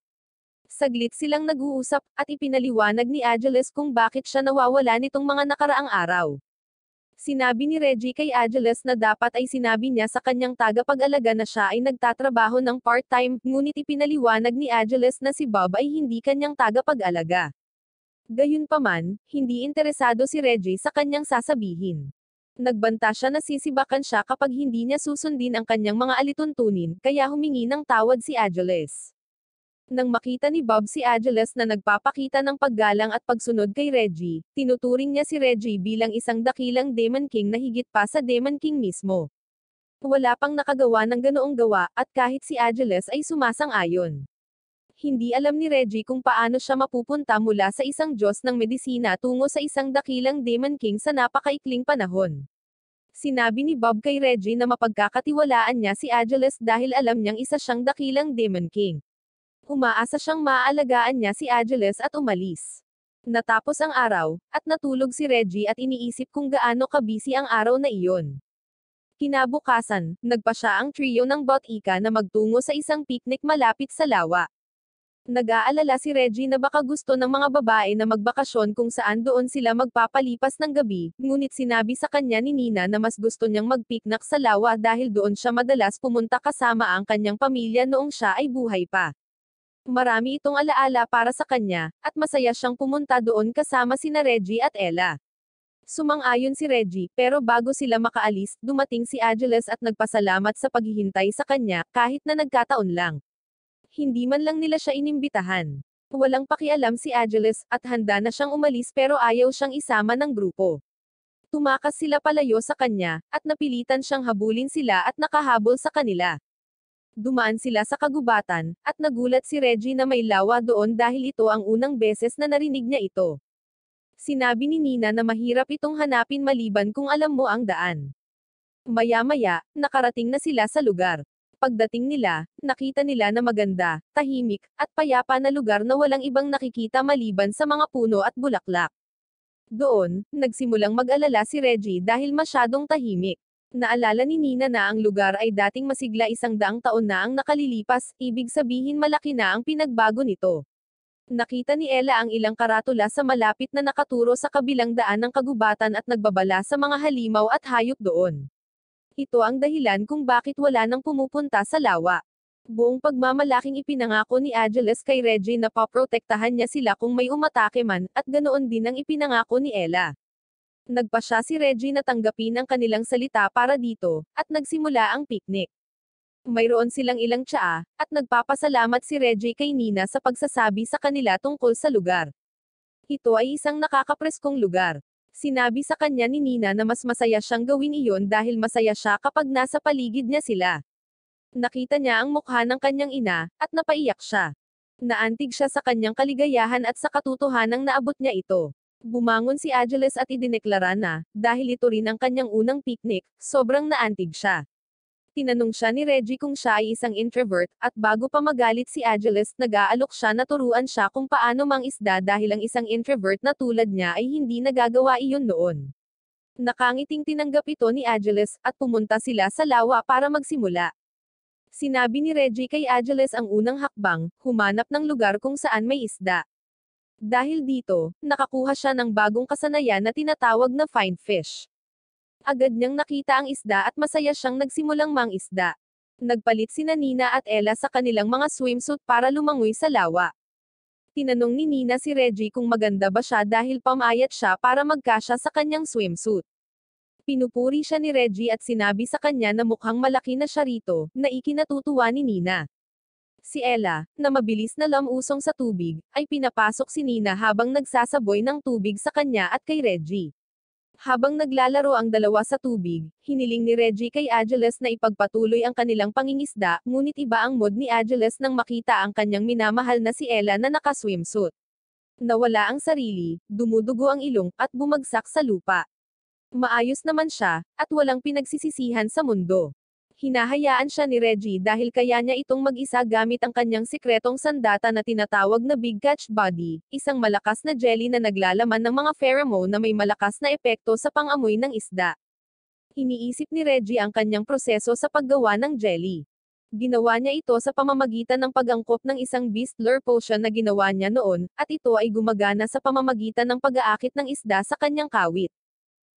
Saglit silang nag-uusap, at ipinaliwanag ni Angeles kung bakit siya nawawala nitong mga nakaraang araw. Sinabi ni Reggie kay Angeles na dapat ay sinabi niya sa kanyang tagapag-alaga na siya ay nagtatrabaho ng part-time, ngunit ipinaliwanag ni Angeles na si Bob ay hindi kanyang tagapag-alaga. Gayunpaman, hindi interesado si Reggie sa kanyang sasabihin. Nagbanta siya na sisibakan siya kapag hindi niya susundin ang kanyang mga alituntunin, kaya humingi ng tawad si Angeles. Nang makita ni Bob si Angeles na nagpapakita ng paggalang at pagsunod kay Reggie, tinuturing niya si Reggie bilang isang dakilang Demon King na higit pa sa Demon King mismo. Wala pang nakagawa ng ganoong gawa, at kahit si Angeles ay sumasang-ayon. Hindi alam ni Reggie kung paano siya mapupunta mula sa isang Diyos ng medisina tungo sa isang dakilang Demon King sa napakaikling panahon. Sinabi ni Bob kay Reggie na mapagkakatiwalaan niya si Angeles dahil alam niyang isa siyang dakilang Demon King. Umaasa siyang maaalagaan niya si Angeles at umalis. Natapos ang araw, at natulog si Reggie at iniisip kung gaano kabisi ang araw na iyon. Kinabukasan, nagpa siya ang trio ng botika na magtungo sa isang picnic malapit sa lawa. Nag-aalala si Reggie na baka gusto ng mga babae na magbakasyon kung saan doon sila magpapalipas ng gabi, ngunit sinabi sa kanya ni Nina na mas gusto niyang magpiknak sa lawa dahil doon siya madalas pumunta kasama ang kanyang pamilya noong siya ay buhay pa. Marami itong alaala para sa kanya, at masaya siyang pumunta doon kasama sina Reggie at Ella. Sumang-ayon si Reggie, pero bago sila makaalis, dumating si Angeles at nagpasalamat sa paghihintay sa kanya, kahit na nagkataon lang. Hindi man lang nila siya inimbitahan. Walang pakialam si Angeles, at handa na siyang umalis pero ayaw siyang isama ng grupo. Tumakas sila palayo sa kanya, at napilitan siyang habulin sila at nakahabol sa kanila. Dumaan sila sa kagubatan, at nagulat si Reggie na may lawa doon dahil ito ang unang beses na narinig niya ito. Sinabi ni Nina na mahirap itong hanapin maliban kung alam mo ang daan. Maya-maya, nakarating na sila sa lugar. Pagdating nila, nakita nila na maganda, tahimik, at payapa na lugar na walang ibang nakikita maliban sa mga puno at bulaklak. Doon, nagsimulang mag-alala si Reggie dahil masyadong tahimik. Naalala ni Nina na ang lugar ay dating masigla 100 taon na ang nakalilipas, ibig sabihin malaki na ang pinagbago nito. Nakita ni Ella ang ilang karatula sa malapit na nakaturo sa kabilang daan ng kagubatan at nagbabala sa mga halimaw at hayop doon. Ito ang dahilan kung bakit wala nang pumupunta sa lawa. Buong pagmamalaking ipinangako ni Angeles kay Reggie na paprotektahan niya sila kung may umatake man, at ganoon din ang ipinangako ni Ella. Nagpa siya si Reggie na tanggapin ang kanilang salita para dito, at nagsimula ang picnic. Mayroon silang ilang tsaa, at nagpapasalamat si Reggie kay Nina sa pagsasabi sa kanila tungkol sa lugar. Ito ay isang nakakapreskong lugar. Sinabi sa kanya ni Nina na mas masaya siyang gawin iyon dahil masaya siya kapag nasa paligid niya sila. Nakita niya ang mukha ng kanyang ina, at napaiyak siya. Naantig siya sa kanyang kaligayahan at sa katotohanang naabot niya ito. Bumangon si Angeles at idineklara na, dahil ito rin ang kanyang unang picnic, sobrang naantig siya. Tinanong siya ni Reggie kung siya ay isang introvert, at bago pa magalit si Angeles, nag-aalok siya na turuan siya kung paano mangisda dahil ang isang introvert na tulad niya ay hindi nagagawa iyon noon. Nakangiting tinanggap ito ni Angeles, at pumunta sila sa lawa para magsimula. Sinabi ni Reggie kay Angeles ang unang hakbang, humanap ng lugar kung saan may isda. Dahil dito, nakakuha siya ng bagong kasanayan na tinatawag na find fish. Agad niyang nakita ang isda at masaya siyang nagsimulang mangisda. Nagpalit sina Nina at Ella sa kanilang mga swimsuit para lumangoy sa lawa. Tinanong ni Nina si Reggie kung maganda ba siya dahil pamayat siya para magkasya sa kanyang swimsuit. Pinupuri siya ni Reggie at sinabi sa kanya na mukhang malaki na siya rito, na ikinatutuwa ni Nina. Si Ella, na mabilis na lamusong sa tubig, ay pinapasok si Nina habang nagsasaboy ng tubig sa kanya at kay Reggie. Habang naglalaro ang dalawa sa tubig, hiniling ni Reggie kay Angeles na ipagpatuloy ang kanilang pangingisda, ngunit iba ang mood ni Angeles nang makita ang kanyang minamahal na si Ella na naka-swimsuit. Nawala ang sarili, dumudugo ang ilong, at bumagsak sa lupa. Maayos naman siya, at walang pinagsisisihan sa mundo. Hinahayaan siya ni Reggie dahil kaya niya itong mag-isa gamit ang kanyang sikretong sandata na tinatawag na Big Catch Body, isang malakas na jelly na naglalaman ng mga pheromone na may malakas na epekto sa pang-amoy ng isda. Iniisip ni Reggie ang kanyang proseso sa paggawa ng jelly. Ginawa niya ito sa pamamagitan ng pag-angkop ng isang beast lure potion na ginawa niya noon, at ito ay gumagana sa pamamagitan ng pag-aakit ng isda sa kanyang kawit.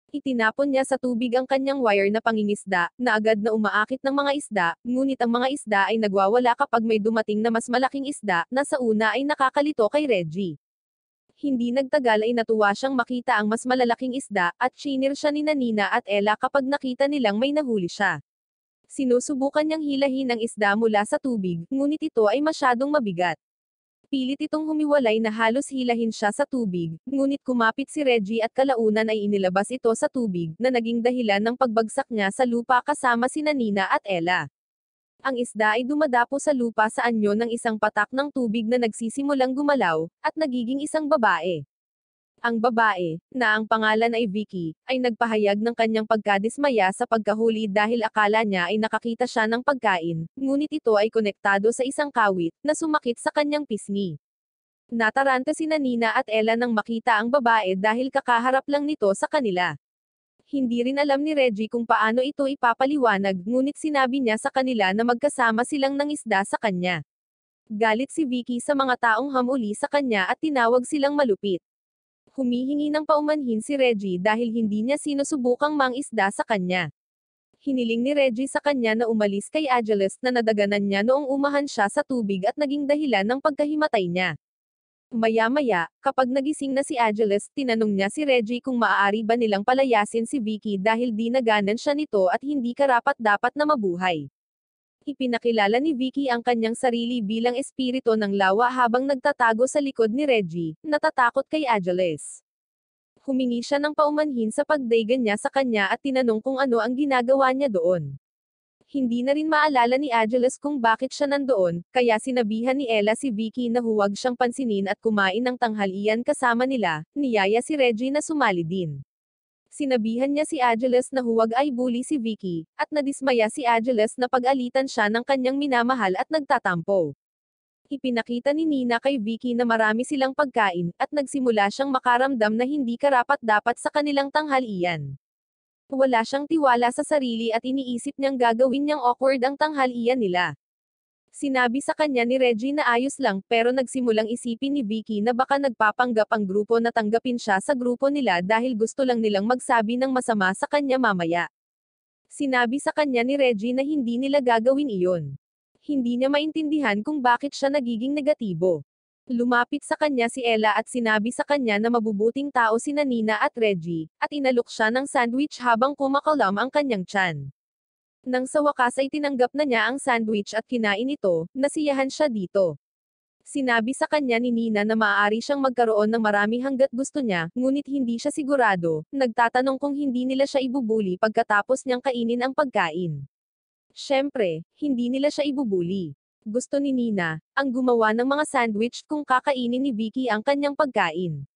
Itinapon niya sa tubig ang kanyang wire na pangingisda, na agad na umaakit ng mga isda, ngunit ang mga isda ay nagwawala kapag may dumating na mas malaking isda, na sa una ay nakakalito kay Reggie. Hindi nagtagal ay natuwa siyang makita ang mas malalaking isda, at chinir siya ni Nina at Ella kapag nakita nilang may nahuli siya. Sinusubukan niyang hilahin ang isda mula sa tubig, ngunit ito ay masyadong mabigat. Pilit itong humiwalay na halos hilahin siya sa tubig, ngunit kumapit si Reggie at kalaunan ay inilabas ito sa tubig, na naging dahilan ng pagbagsak niya sa lupa kasama sina Nina at Ella. Ang isda ay dumadapo sa lupa sa anyo ng isang patak ng tubig na nagsisimulang gumalaw, at nagiging isang babae. Ang babae, na ang pangalan ay Vicky, ay nagpahayag ng kanyang pagkadismaya sa pagkahuli dahil akala niya ay nakakita siya ng pagkain, ngunit ito ay konektado sa isang kawit, na sumakit sa kanyang pisngi. Nataranta sina Nina at Ella nang makita ang babae dahil kakaharap lang nito sa kanila. Hindi rin alam ni Reggie kung paano ito ipapaliwanag, ngunit sinabi niya sa kanila na magkasama silang nangisda sa kanya. Galit si Vicky sa mga taong hamuli sa kanya at tinawag silang malupit. Humihingi ng paumanhin si Reggie dahil hindi niya sinusubukang mangisda sa kanya. Hiniling ni Reggie sa kanya na umalis kay Angeles na nadaganan niya noong umahan siya sa tubig at naging dahilan ng pagkahimatay niya. Maya-maya, kapag nagising na si Angeles, tinanong niya si Reggie kung maaari ba nilang palayasin si Vicky dahil di naganan siya nito at hindi karapat-dapat na mabuhay. Ipinakilala ni Vicky ang kanyang sarili bilang espiritu ng lawa habang nagtatago sa likod ni Reggie, natatakot kay Angeles. Humingi siya ng paumanhin sa pagdaygan niya sa kanya at tinanong kung ano ang ginagawa niya doon. Hindi na rin maalala ni Angeles kung bakit siya nandoon, kaya sinabihan ni Ella si Vicky na huwag siyang pansinin at kumain ng tanghalian kasama nila, niyaya si Reggie na sumali din. Sinabihan niya si Angeles na huwag ay bully si Vicky, at nadismaya si Angeles na pag-alitan siya ng kanyang minamahal at nagtatampo. Ipinakita ni Nina kay Vicky na marami silang pagkain, at nagsimula siyang makaramdam na hindi karapat-dapat sa kanilang tanghalian. Wala siyang tiwala sa sarili at iniisip niyang gagawin niyang awkward ang tanghalian nila. Sinabi sa kanya ni Reggie na ayos lang, pero nagsimulang isipin ni Vicky na baka nagpapanggap ang grupo na tanggapin siya sa grupo nila dahil gusto lang nilang magsabi ng masama sa kanya mamaya. Sinabi sa kanya ni Reggie na hindi nila gagawin iyon. Hindi niya maintindihan kung bakit siya nagiging negatibo. Lumapit sa kanya si Ella at sinabi sa kanya na mabubuting tao sina Nina at Reggie, at inalok siya ng sandwich habang kumakalam ang kanyang tiyan. Nang sa wakas ay tinanggap na niya ang sandwich at kinain ito, nasiyahan siya dito. Sinabi sa kanya ni Nina na maaari siyang magkaroon ng marami hanggat gusto niya, ngunit hindi siya sigurado, nagtatanong kung hindi nila siya ibubuli pagkatapos niyang kainin ang pagkain. Siyempre, hindi nila siya ibubuli. Gusto ni Nina, ang gumawa ng mga sandwich kung kakainin ni Vicky ang kanyang pagkain.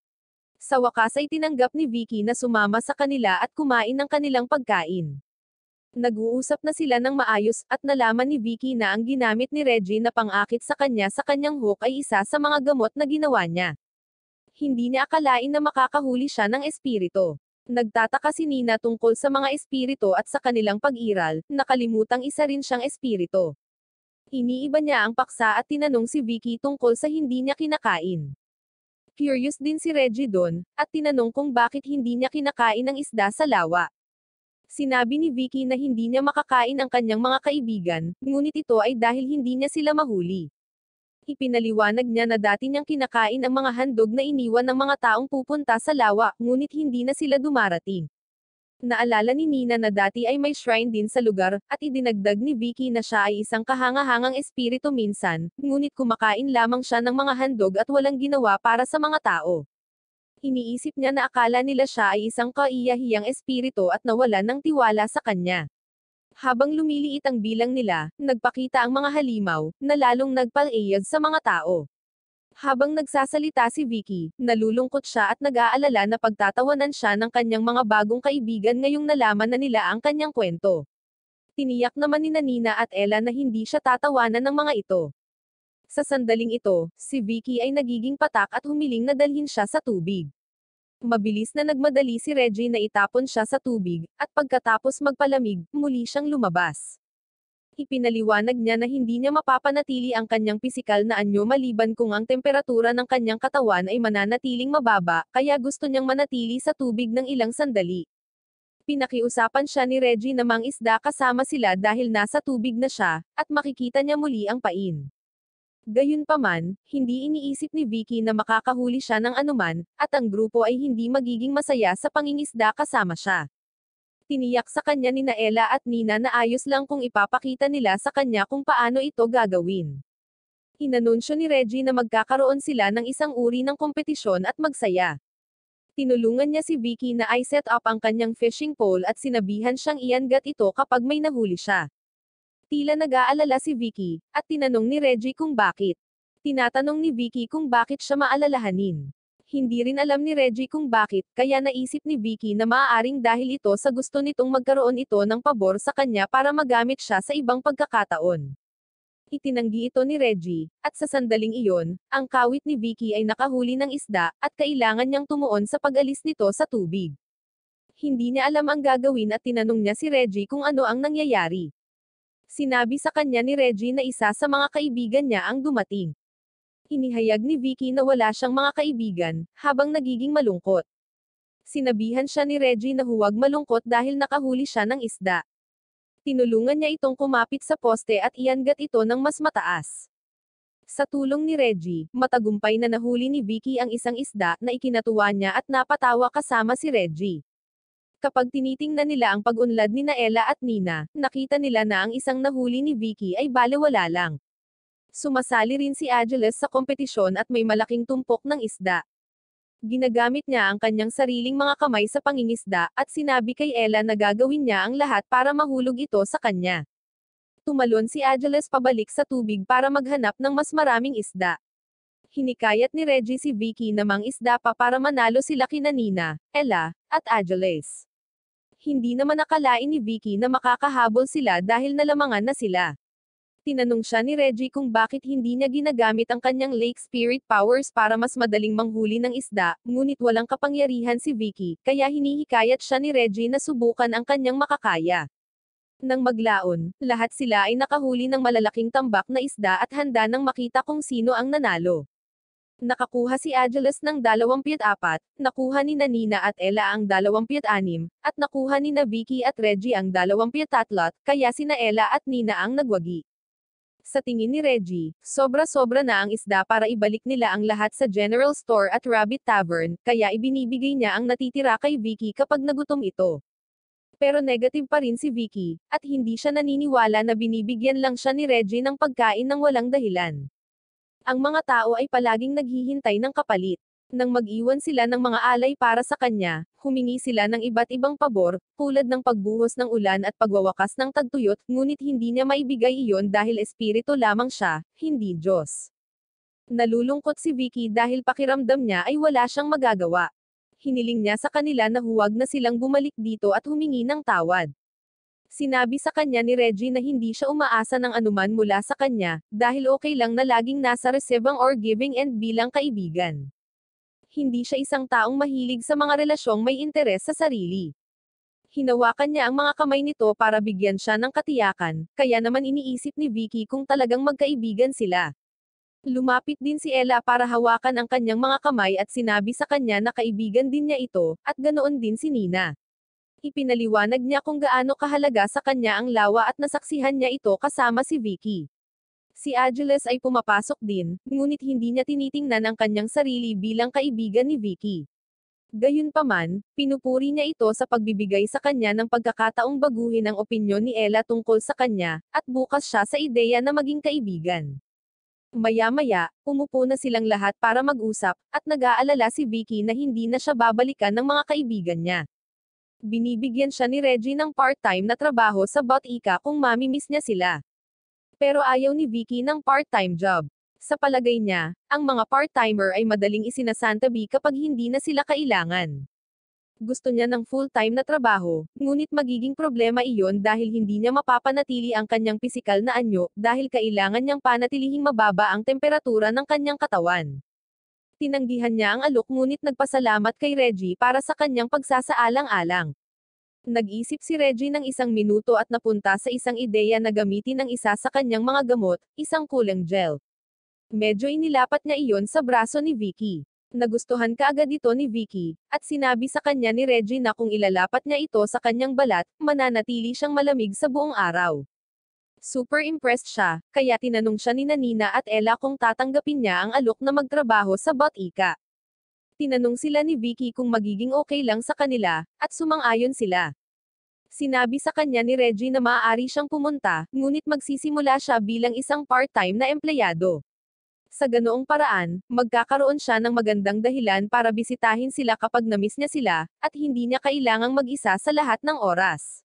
Sa wakas ay tinanggap ni Vicky na sumama sa kanila at kumain ng kanilang pagkain. Nag-uusap na sila ng maayos, at nalaman ni Vicky na ang ginamit ni Reggie na pang-akit sa kanyang hook ay isa sa mga gamot na ginawa niya. Hindi niya akalain na makakahuli siya ng espiritu. Nagtataka si Nina tungkol sa mga espiritu at sa kanilang pag-iral, nakalimutang isa rin siyang espiritu. Iniiba niya ang paksa at tinanong si Vicky tungkol sa hindi niya kinakain. Curious din si Reggie doon, at tinanong kung bakit hindi niya kinakain ang isda sa lawa. Sinabi ni Vicky na hindi niya makakain ang kanyang mga kaibigan, ngunit ito ay dahil hindi niya sila mahuli. Ipinaliwanag niya na dati niyang kinakain ang mga handog na iniwan ng mga taong pupunta sa lawa, ngunit hindi na sila dumarating. Naalala ni Nina na dati ay may shrine din sa lugar, at idinagdag ni Vicky na siya ay isang kahangahangang espiritu minsan, ngunit kumakain lamang siya ng mga handog at walang ginawa para sa mga tao. Iniisip niya na akala nila siya ay isang kaiyahiyang espiritu at nawalan ng tiwala sa kanya. Habang lumiliit ang bilang nila, nagpakita ang mga halimaw, na lalong nagpal-ayag sa mga tao. Habang nagsasalita si Vicky, nalulungkot siya at nag-aalala na pagtatawanan siya ng kanyang mga bagong kaibigan ngayong nalaman na nila ang kanyang kwento. Tiniyak naman ni Nina at Ella na hindi siya tatawanan ng mga ito. Sa sandaling ito, si Vicky ay nagiging patak at humiling na dalhin siya sa tubig. Mabilis na nagmadali si Reggie na itapon siya sa tubig, at pagkatapos magpalamig, muli siyang lumabas. Ipinaliwanag niya na hindi niya mapapanatili ang kanyang pisikal na anyo maliban kung ang temperatura ng kanyang katawan ay mananatiling mababa, kaya gusto niyang manatili sa tubig ng ilang sandali. Pinakiusapan siya ni Reggie na mangisda kasama sila dahil nasa tubig na siya, at makikita niya muli ang pain. Gayunpaman, hindi iniisip ni Vicky na makakahuli siya ng anuman, at ang grupo ay hindi magiging masaya sa pangingisda kasama siya. Tiniyak sa kanya ni Ella at Nina na ayos lang kung ipapakita nila sa kanya kung paano ito gagawin. Inanunsyo ni Reggie na magkakaroon sila ng isang uri ng kompetisyon at magsaya. Tinulungan niya si Vicky na i-set up ang kanyang fishing pole at sinabihan siyang iangat ito kapag may nahuli siya. Tila nag-aalala si Vicky, at tinanong ni Reggie kung bakit. Tinatanong ni Vicky kung bakit siya maalalahanin. Hindi rin alam ni Reggie kung bakit, kaya naisip ni Vicky na maaaring dahil ito sa gusto nitong magkaroon ito ng pabor sa kanya para magamit siya sa ibang pagkakataon. Itinanggi ito ni Reggie, at sa sandaling iyon, ang kawit ni Vicky ay nakahuli ng isda, at kailangan niyang tumuon sa pag-alis nito sa tubig. Hindi niya alam ang gagawin at tinanong niya si Reggie kung ano ang nangyayari. Sinabi sa kanya ni Reggie na isa sa mga kaibigan niya ang dumating. Inihayag ni Vicky na wala siyang mga kaibigan, habang nagiging malungkot. Sinabihan siya ni Reggie na huwag malungkot dahil nakahuli siya ng isda. Tinulungan niya itong kumapit sa poste at iangat ito ng mas mataas. Sa tulong ni Reggie, matagumpay na nahuli ni Vicky ang isang isda na ikinatuwa niya at napatawa kasama si Reggie. Kapag tinitingnan nila ang pag-unlad ni Ella at Nina, nakita nila na ang isang nahuli ni Vicky ay balewala lang. Sumasali rin si Angeles sa kompetisyon at may malaking tumpok ng isda. Ginagamit niya ang kanyang sariling mga kamay sa pangingisda, at sinabi kay Ella na gagawin niya ang lahat para mahulog ito sa kanya. Tumalon si Angeles pabalik sa tubig para maghanap ng mas maraming isda. Hinikayat ni Reggie si Vicky na mangisda pa para manalo sila kina Nina, Ella, at Angeles. Hindi naman nakalain ni Vicky na makakahabol sila dahil nalamangan na sila. Tinanong siya ni Reggie kung bakit hindi niya ginagamit ang kanyang Lake Spirit powers para mas madaling manghuli ng isda, ngunit walang kapangyarihan si Vicky, kaya hinihikayat siya ni Reggie na subukan ang kanyang makakaya. Nang maglaon, lahat sila ay nakahuli ng malalaking tambak na isda at handa nang makita kung sino ang nanalo. Nakakuha si Angeles ng 24, nakuha ni Nina at Ella ang 26, at nakuha ni Vicky at Reggie ang 23, kaya sina Ella at Nina ang nagwagi. Sa tingin ni Reggie, sobra-sobra na ang isda para ibalik nila ang lahat sa General Store at Rabbit Tavern, kaya ibinibigay niya ang natitira kay Vicky kapag nagutom ito. Pero negative pa rin si Vicky, at hindi siya naniniwala na binibigyan lang siya ni Reggie ng pagkain ng walang dahilan. Ang mga tao ay palaging naghihintay ng kapalit. Nang mag-iwan sila ng mga alay para sa kanya, humingi sila ng iba't ibang pabor, tulad ng pagbuhos ng ulan at pagwawakas ng tagtuyot, ngunit hindi niya maibigay iyon dahil espiritu lamang siya, hindi Diyos. Nalulungkot si Vicky dahil pakiramdam niya ay wala siyang magagawa. Hiniling niya sa kanila na huwag na silang bumalik dito at humingi ng tawad. Sinabi sa kanya ni Reggie na hindi siya umaasa ng anuman mula sa kanya, dahil okay lang na laging nasa receiving or giving end bilang kaibigan. Hindi siya isang taong mahilig sa mga relasyong may interes sa sarili. Hinawakan niya ang mga kamay nito para bigyan siya ng katiyakan, kaya naman iniisip ni Vicky kung talagang magkaibigan sila. Lumapit din si Ella para hawakan ang kanyang mga kamay at sinabi sa kanya na kaibigan din niya ito, at ganoon din si Nina. Ipinaliwanag niya kung gaano kahalaga sa kanya ang lawa at nasaksihan niya ito kasama si Vicky. Si Angeles ay pumapasok din, ngunit hindi niya tinitingnan ang kanyang sarili bilang kaibigan ni Vicky. Gayunpaman, pinupuri niya ito sa pagbibigay sa kanya ng pagkakataong baguhin ang opinyon ni Ella tungkol sa kanya, at bukas siya sa ideya na maging kaibigan. Maya-maya, umupo na silang lahat para mag-usap, at nag-aalala si Vicky na hindi na siya babalikan ng mga kaibigan niya. Binibigyan siya ni Reggie ng part-time na trabaho sa Botica kung mamimiss niya sila. Pero ayaw ni Vicky ng part-time job. Sa palagay niya, ang mga part-timer ay madaling isinasantabi kapag hindi na sila kailangan. Gusto niya ng full-time na trabaho, ngunit magiging problema iyon dahil hindi niya mapapanatili ang kanyang pisikal na anyo, dahil kailangan niyang panatilihing mababa ang temperatura ng kanyang katawan. Tinanggihan niya ang alok ngunit nagpasalamat kay Reggie para sa kanyang pagsasaalang-alang. Nag-isip si Reggie ng 1 minuto at napunta sa isang ideya na gamitin ang isa sa kanyang mga gamot, isang cooling gel. Medyo inilapat niya iyon sa braso ni Vicky. Nagustuhan kaagad ito ni Vicky, at sinabi sa kanya ni Reggie na kung ilalapat niya ito sa kanyang balat, mananatili siyang malamig sa buong araw. Super impressed siya, kaya tinanong siya ni Nina at Ella kung tatanggapin niya ang alok na magtrabaho sa Botica. Tinanong sila ni Vicky kung magiging okay lang sa kanila, at sumang-ayon sila. Sinabi sa kanya ni Reggie na maaari siyang pumunta, ngunit magsisimula siya bilang isang part-time na empleyado. Sa ganoong paraan, magkakaroon siya ng magandang dahilan para bisitahin sila kapag namiss niya sila, at hindi niya kailangang mag-isa sa lahat ng oras.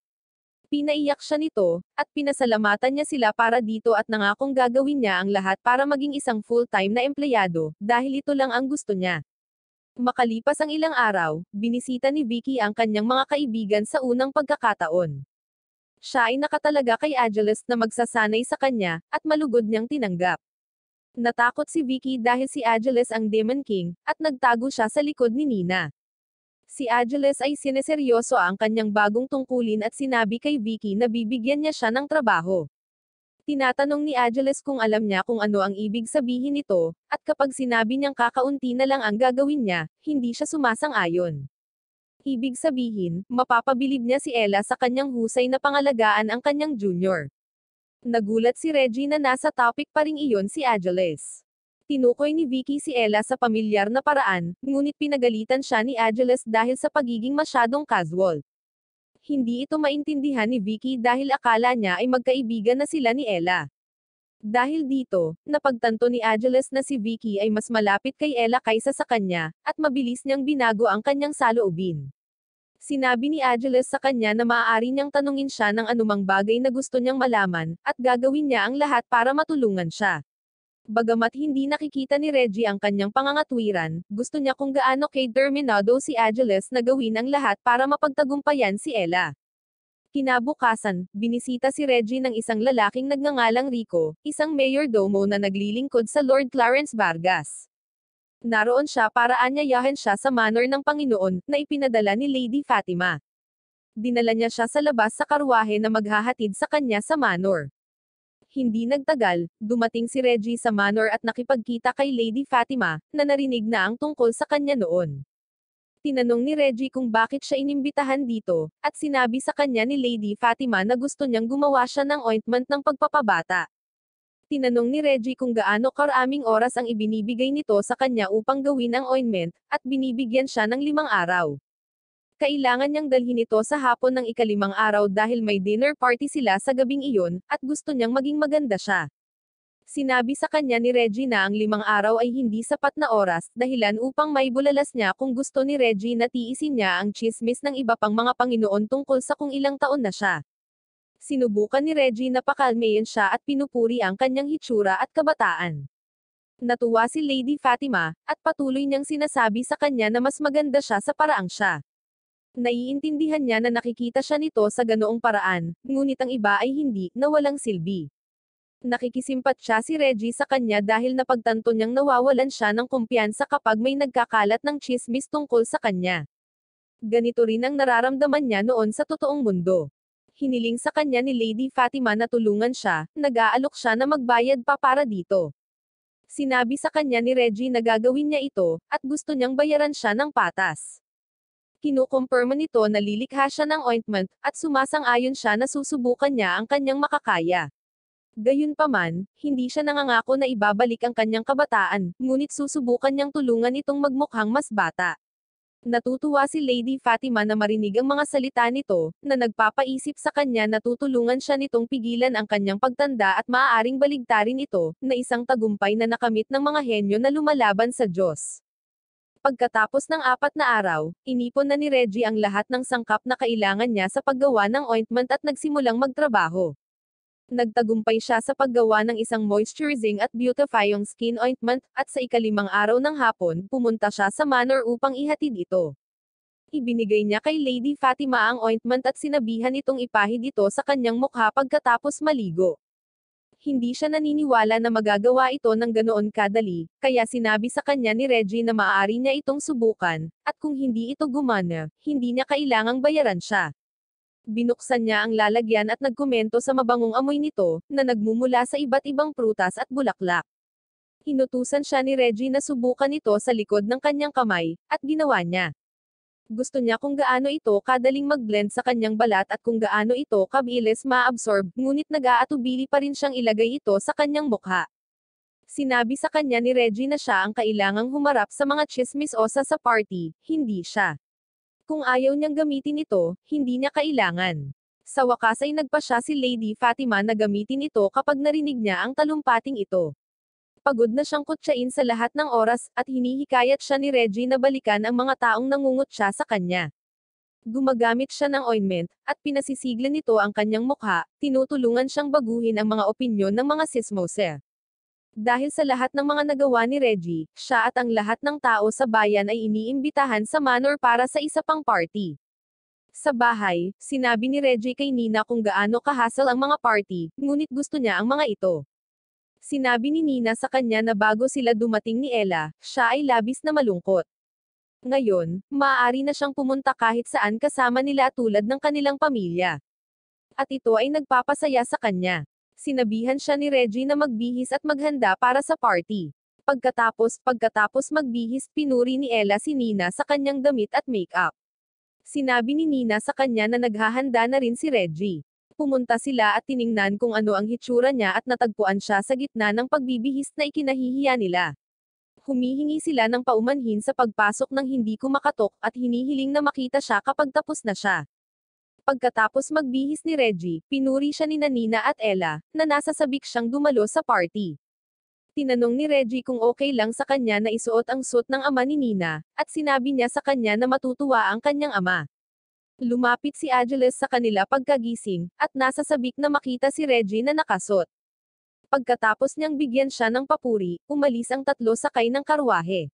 Pinaiyak siya nito, at pinasalamatan niya sila para dito at nangakong gagawin niya ang lahat para maging isang full-time na empleyado, dahil ito lang ang gusto niya. Makalipas ang ilang araw, binisita ni Vicky ang kanyang mga kaibigan sa unang pagkakataon. Siya ay nakatalaga kay Angeles na magsasanay sa kanya, at malugod niyang tinanggap. Natakot si Vicky dahil si Angeles ang Demon King, at nagtago siya sa likod ni Nina. Si Angeles ay sineseryoso ang kanyang bagong tungkulin at sinabi kay Vicky na bibigyan niya siya ng trabaho. Tinatanong ni Angeles kung alam niya kung ano ang ibig sabihin nito, at kapag sinabi niyang kakaunti na lang ang gagawin niya, hindi siya sumasang-ayon. Ibig sabihin, mapapabilib niya si Ella sa kanyang husay na pangalagaan ang kanyang junior. Nagulat si Reggie na nasa topic pa ring iyon si Angeles. Tinukoy ni Vicky si Ella sa pamilyar na paraan, ngunit pinagalitan siya ni Angeles dahil sa pagiging masyadong casual. Hindi ito maintindihan ni Vicky dahil akala niya ay magkaibigan na sila ni Ella. Dahil dito, napagtanto ni Angeles na si Vicky ay mas malapit kay Ella kaysa sa kanya, at mabilis niyang binago ang kanyang saloobin. Sinabi ni Angeles sa kanya na maaari niyang tanungin siya ng anumang bagay na gusto niyang malaman, at gagawin niya ang lahat para matulungan siya. Bagamat hindi nakikita ni Reggie ang kanyang pangangatwiran, gusto niya kung gaano kay determinado si Angeles na gawin ang lahat para mapagtagumpayan si Ella. Kinabukasan, binisita si Reggie ng isang lalaking nagngangalang Rico, isang mayordomo na naglilingkod sa Lord Clarence Vargas. Naroon siya para anyayahan siya sa manor ng Panginoon, na ipinadala ni Lady Fatima. Dinala niya siya sa labas sa karwahe na maghahatid sa kanya sa manor. Hindi nagtagal, dumating si Reggie sa manor at nakipagkita kay Lady Fatima, na narinig na ang tungkol sa kanya noon. Tinanong ni Reggie kung bakit siya inimbitahan dito, at sinabi sa kanya ni Lady Fatima na gusto niyang gumawa siya ng ointment ng pagpapabata. Tinanong ni Reggie kung gaano karaming oras ang ibinibigay nito sa kanya upang gawin ang ointment, at binibigyan siya ng 5 araw. Kailangan niyang dalhin ito sa hapon ng ika-5 araw dahil may dinner party sila sa gabing iyon, at gusto niyang maging maganda siya. Sinabi sa kanya ni Reggie na ang 5 araw ay hindi sapat na oras, dahilan upang maibulalas niya kung gusto ni Reggie na tiisin niya ang chismis ng iba pang mga Panginoon tungkol sa kung ilang taon na siya. Sinubukan ni Reggie na pakalmayin siya at pinupuri ang kanyang hitsura at kabataan. Natuwa si Lady Fatima, at patuloy niyang sinasabi sa kanya na mas maganda siya sa paraang siya. Naiintindihan niya na nakikita siya nito sa ganoong paraan, ngunit ang iba ay hindi, na walang silbi. Nakikisimpat siya si Reggie sa kanya dahil napagtanto niyang nawawalan siya ng kumpiyansa kapag may nagkakalat ng chismis tungkol sa kanya. Ganito rin ang nararamdaman niya noon sa totoong mundo. Hiniling sa kanya ni Lady Fatima na tulungan siya, nag-aalok siya na magbayad pa para dito. Sinabi sa kanya ni Reggie na gagawin niya ito, at gusto niyang bayaran siya ng patas. Kinukumpirma nito na lilikha siya ng ointment, at sumasang-ayon siya na susubukan niya ang kanyang makakaya. Gayunpaman, hindi siya nangangako na ibabalik ang kanyang kabataan, ngunit susubukan niyang tulungan itong magmukhang mas bata. Natutuwa si Lady Fatima na marinig ang mga salita nito, na nagpapaisip sa kanya na tutulungan siya nitong pigilan ang kanyang pagtanda at maaaring baligtarin ito, na isang tagumpay na nakamit ng mga henyo na lumalaban sa Diyos. Pagkatapos ng 4 na araw, inipon na ni Reggie ang lahat ng sangkap na kailangan niya sa paggawa ng ointment at nagsimulang magtrabaho. Nagtagumpay siya sa paggawa ng isang moisturizing at beautifying skin ointment, at sa ika-5 araw ng hapon, pumunta siya sa manor upang ihatid ito. Ibinigay niya kay Lady Fatima ang ointment at sinabihan itong ipahid ito sa kanyang mukha pagkatapos maligo. Hindi siya naniniwala na magagawa ito ng ganoon kadali, kaya sinabi sa kanya ni Reggie na maaari niya itong subukan, at kung hindi ito gumana, hindi niya kailangang bayaran siya. Binuksan niya ang lalagyan at nagkomento sa mabangong amoy nito, na nagmumula sa iba't ibang prutas at bulaklak. Inutusan siya ni Reggie na subukan ito sa likod ng kanyang kamay, at ginawa niya. Gusto niya kung gaano ito kadaling mag-blend sa kanyang balat at kung gaano ito kabilis ma-absorb, ngunit nag-aatubili pa rin siyang ilagay ito sa kanyang mukha. Sinabi sa kanya ni Reggie na siya ang kailangang humarap sa mga chismis o sa party, hindi siya. Kung ayaw niyang gamitin ito, hindi niya kailangan. Sa wakas ay nagpa siya si Lady Fatima na gamitin ito kapag narinig niya ang talumpating ito. Pagod na siyang kutsain sa lahat ng oras, at hinihikayat siya ni Reggie na balikan ang mga taong nangungutya sa kanya. Gumagamit siya ng ointment, at pinasisigla nito ang kanyang mukha, tinutulungan siyang baguhin ang mga opinyon ng mga sismose. Dahil sa lahat ng mga nagawa ni Reggie, siya at ang lahat ng tao sa bayan ay iniimbitahan sa manor para sa isa pang party. Sa bahay, sinabi ni Reggie kay Nina kung gaano kahasal ang mga party, ngunit gusto niya ang mga ito. Sinabi ni Nina sa kanya na bago sila dumating ni Ella, siya ay labis na malungkot. Ngayon, maaari na siyang pumunta kahit saan kasama nila tulad ng kanilang pamilya. At ito ay nagpapasaya sa kanya. Sinabihan siya ni Reggie na magbihis at maghanda para sa party. Pagkatapos magbihis, pinuri ni Ella si Nina sa kanyang damit at make-up. Sinabi ni Nina sa kanya na naghahanda na rin si Reggie. Pumunta sila at tiningnan kung ano ang hitsura niya at natagpuan siya sa gitna ng pagbibihis na ikinahihiya nila. Humihingi sila ng paumanhin sa pagpasok ng hindi kumakatok at hinihiling na makita siya kapag tapos na siya. Pagkatapos magbihis ni Reggie, pinuri siya ni Nina at Ella, na nasa sabik siyang dumalo sa party. Tinanong ni Reggie kung okay lang sa kanya na isuot ang suit ng ama ni Nina, at sinabi niya sa kanya na matutuwa ang kanyang ama. Lumapit si Angeles sa kanila pagkagising, at nasa sabik na makita si Reggie na nakasuot. Pagkatapos niyang bigyan siya ng papuri, umalis ang tatlo sakay ng karwahe.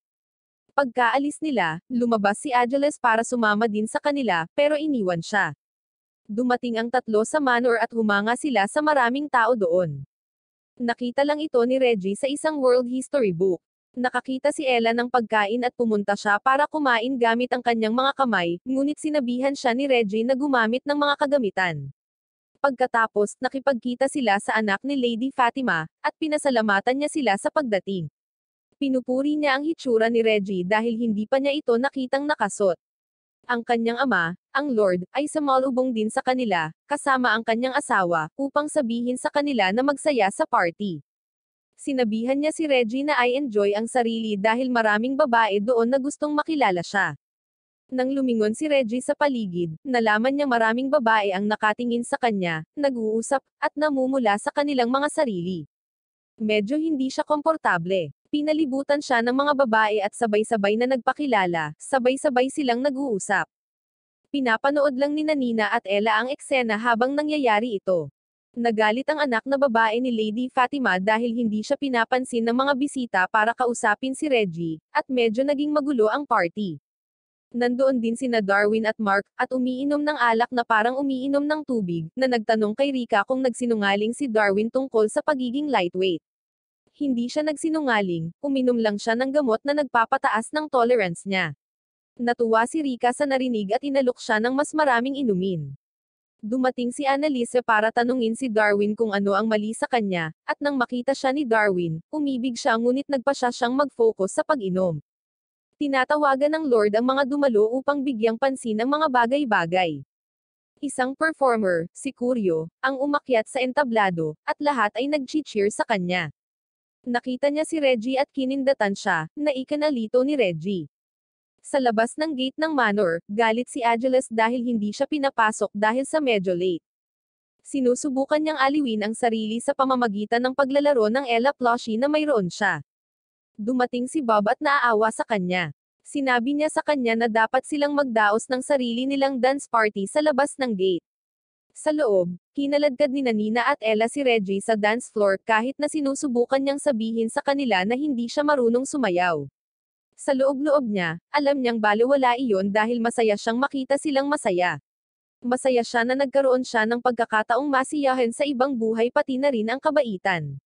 Pagkaalis nila, lumabas si Angeles para sumama din sa kanila, pero iniwan siya. Dumating ang tatlo sa manor at humanga sila sa maraming tao doon. Nakita lang ito ni Reggie sa isang world history book. Nakakita si Ella ng pagkain at pumunta siya para kumain gamit ang kanyang mga kamay, ngunit sinabihan siya ni Reggie na gumamit ng mga kagamitan. Pagkatapos, nakipagkita sila sa anak ni Lady Fatima, at pinasalamatan niya sila sa pagdating. Pinupuri niya ang hitsura ni Reggie dahil hindi pa niya ito nakitang nakasot. Ang kanyang ama, ang Lord, ay sumalubong din sa kanila, kasama ang kanyang asawa, upang sabihin sa kanila na magsaya sa party. Sinabihan niya si Reggie na I enjoy ang sarili dahil maraming babae doon na gustong makilala siya. Nang lumingon si Reggie sa paligid, nalaman niya maraming babae ang nakatingin sa kanya, nag-uusap, at namumula sa kanilang mga sarili. Medyo hindi siya komportable. Pinalibutan siya ng mga babae at sabay-sabay na nagpakilala, sabay-sabay silang nag-uusap. Pinapanood lang ni Nina at Ella ang eksena habang nangyayari ito. Nagalit ang anak na babae ni Lady Fatima dahil hindi siya pinapansin ng mga bisita para kausapin si Reggie, at medyo naging magulo ang party. Nandoon din sina Darwin at Mark, at umiinom ng alak na parang umiinom ng tubig, na nagtanong kay Rika kung nagsinungaling si Darwin tungkol sa pagiging lightweight. Hindi siya nagsinungaling, uminom lang siya ng gamot na nagpapataas ng tolerance niya. Natuwa si Rika sa narinig at inalok siya ng mas maraming inumin. Dumating si Annalise para tanungin si Darwin kung ano ang mali sa kanya, at nang makita siya ni Darwin, umibig siya ngunit nagpasya siyang mag-focus sa pag-inom. Tinatawagan ng Lord ang mga dumalo upang bigyang pansin ang mga bagay-bagay. Isang performer, si Curio, ang umakyat sa entablado, at lahat ay nag-cheer sa kanya. Nakita niya si Reggie at kinindatan siya, na ikanalito ni Reggie. Sa labas ng gate ng manor, galit si Angeles dahil hindi siya pinapasok dahil sa medyo late. Sinusubukan niyang aliwin ang sarili sa pamamagitan ng paglalaro ng Ella plushie na mayroon siya. Dumating si Bob at naaawa sa kanya. Sinabi niya sa kanya na dapat silang magdaos ng sarili nilang dance party sa labas ng gate. Sa loob, kinaladkad ni Nina at Ella si Reggie sa dance floor kahit na sinusubukan niyang sabihin sa kanila na hindi siya marunong sumayaw. Sa loob-loob niya, alam niyang balewala iyon dahil masaya siyang makita silang masaya. Masaya siya na nagkaroon siya ng pagkakataong masiyahin sa ibang buhay pati na rin ang kabaitan.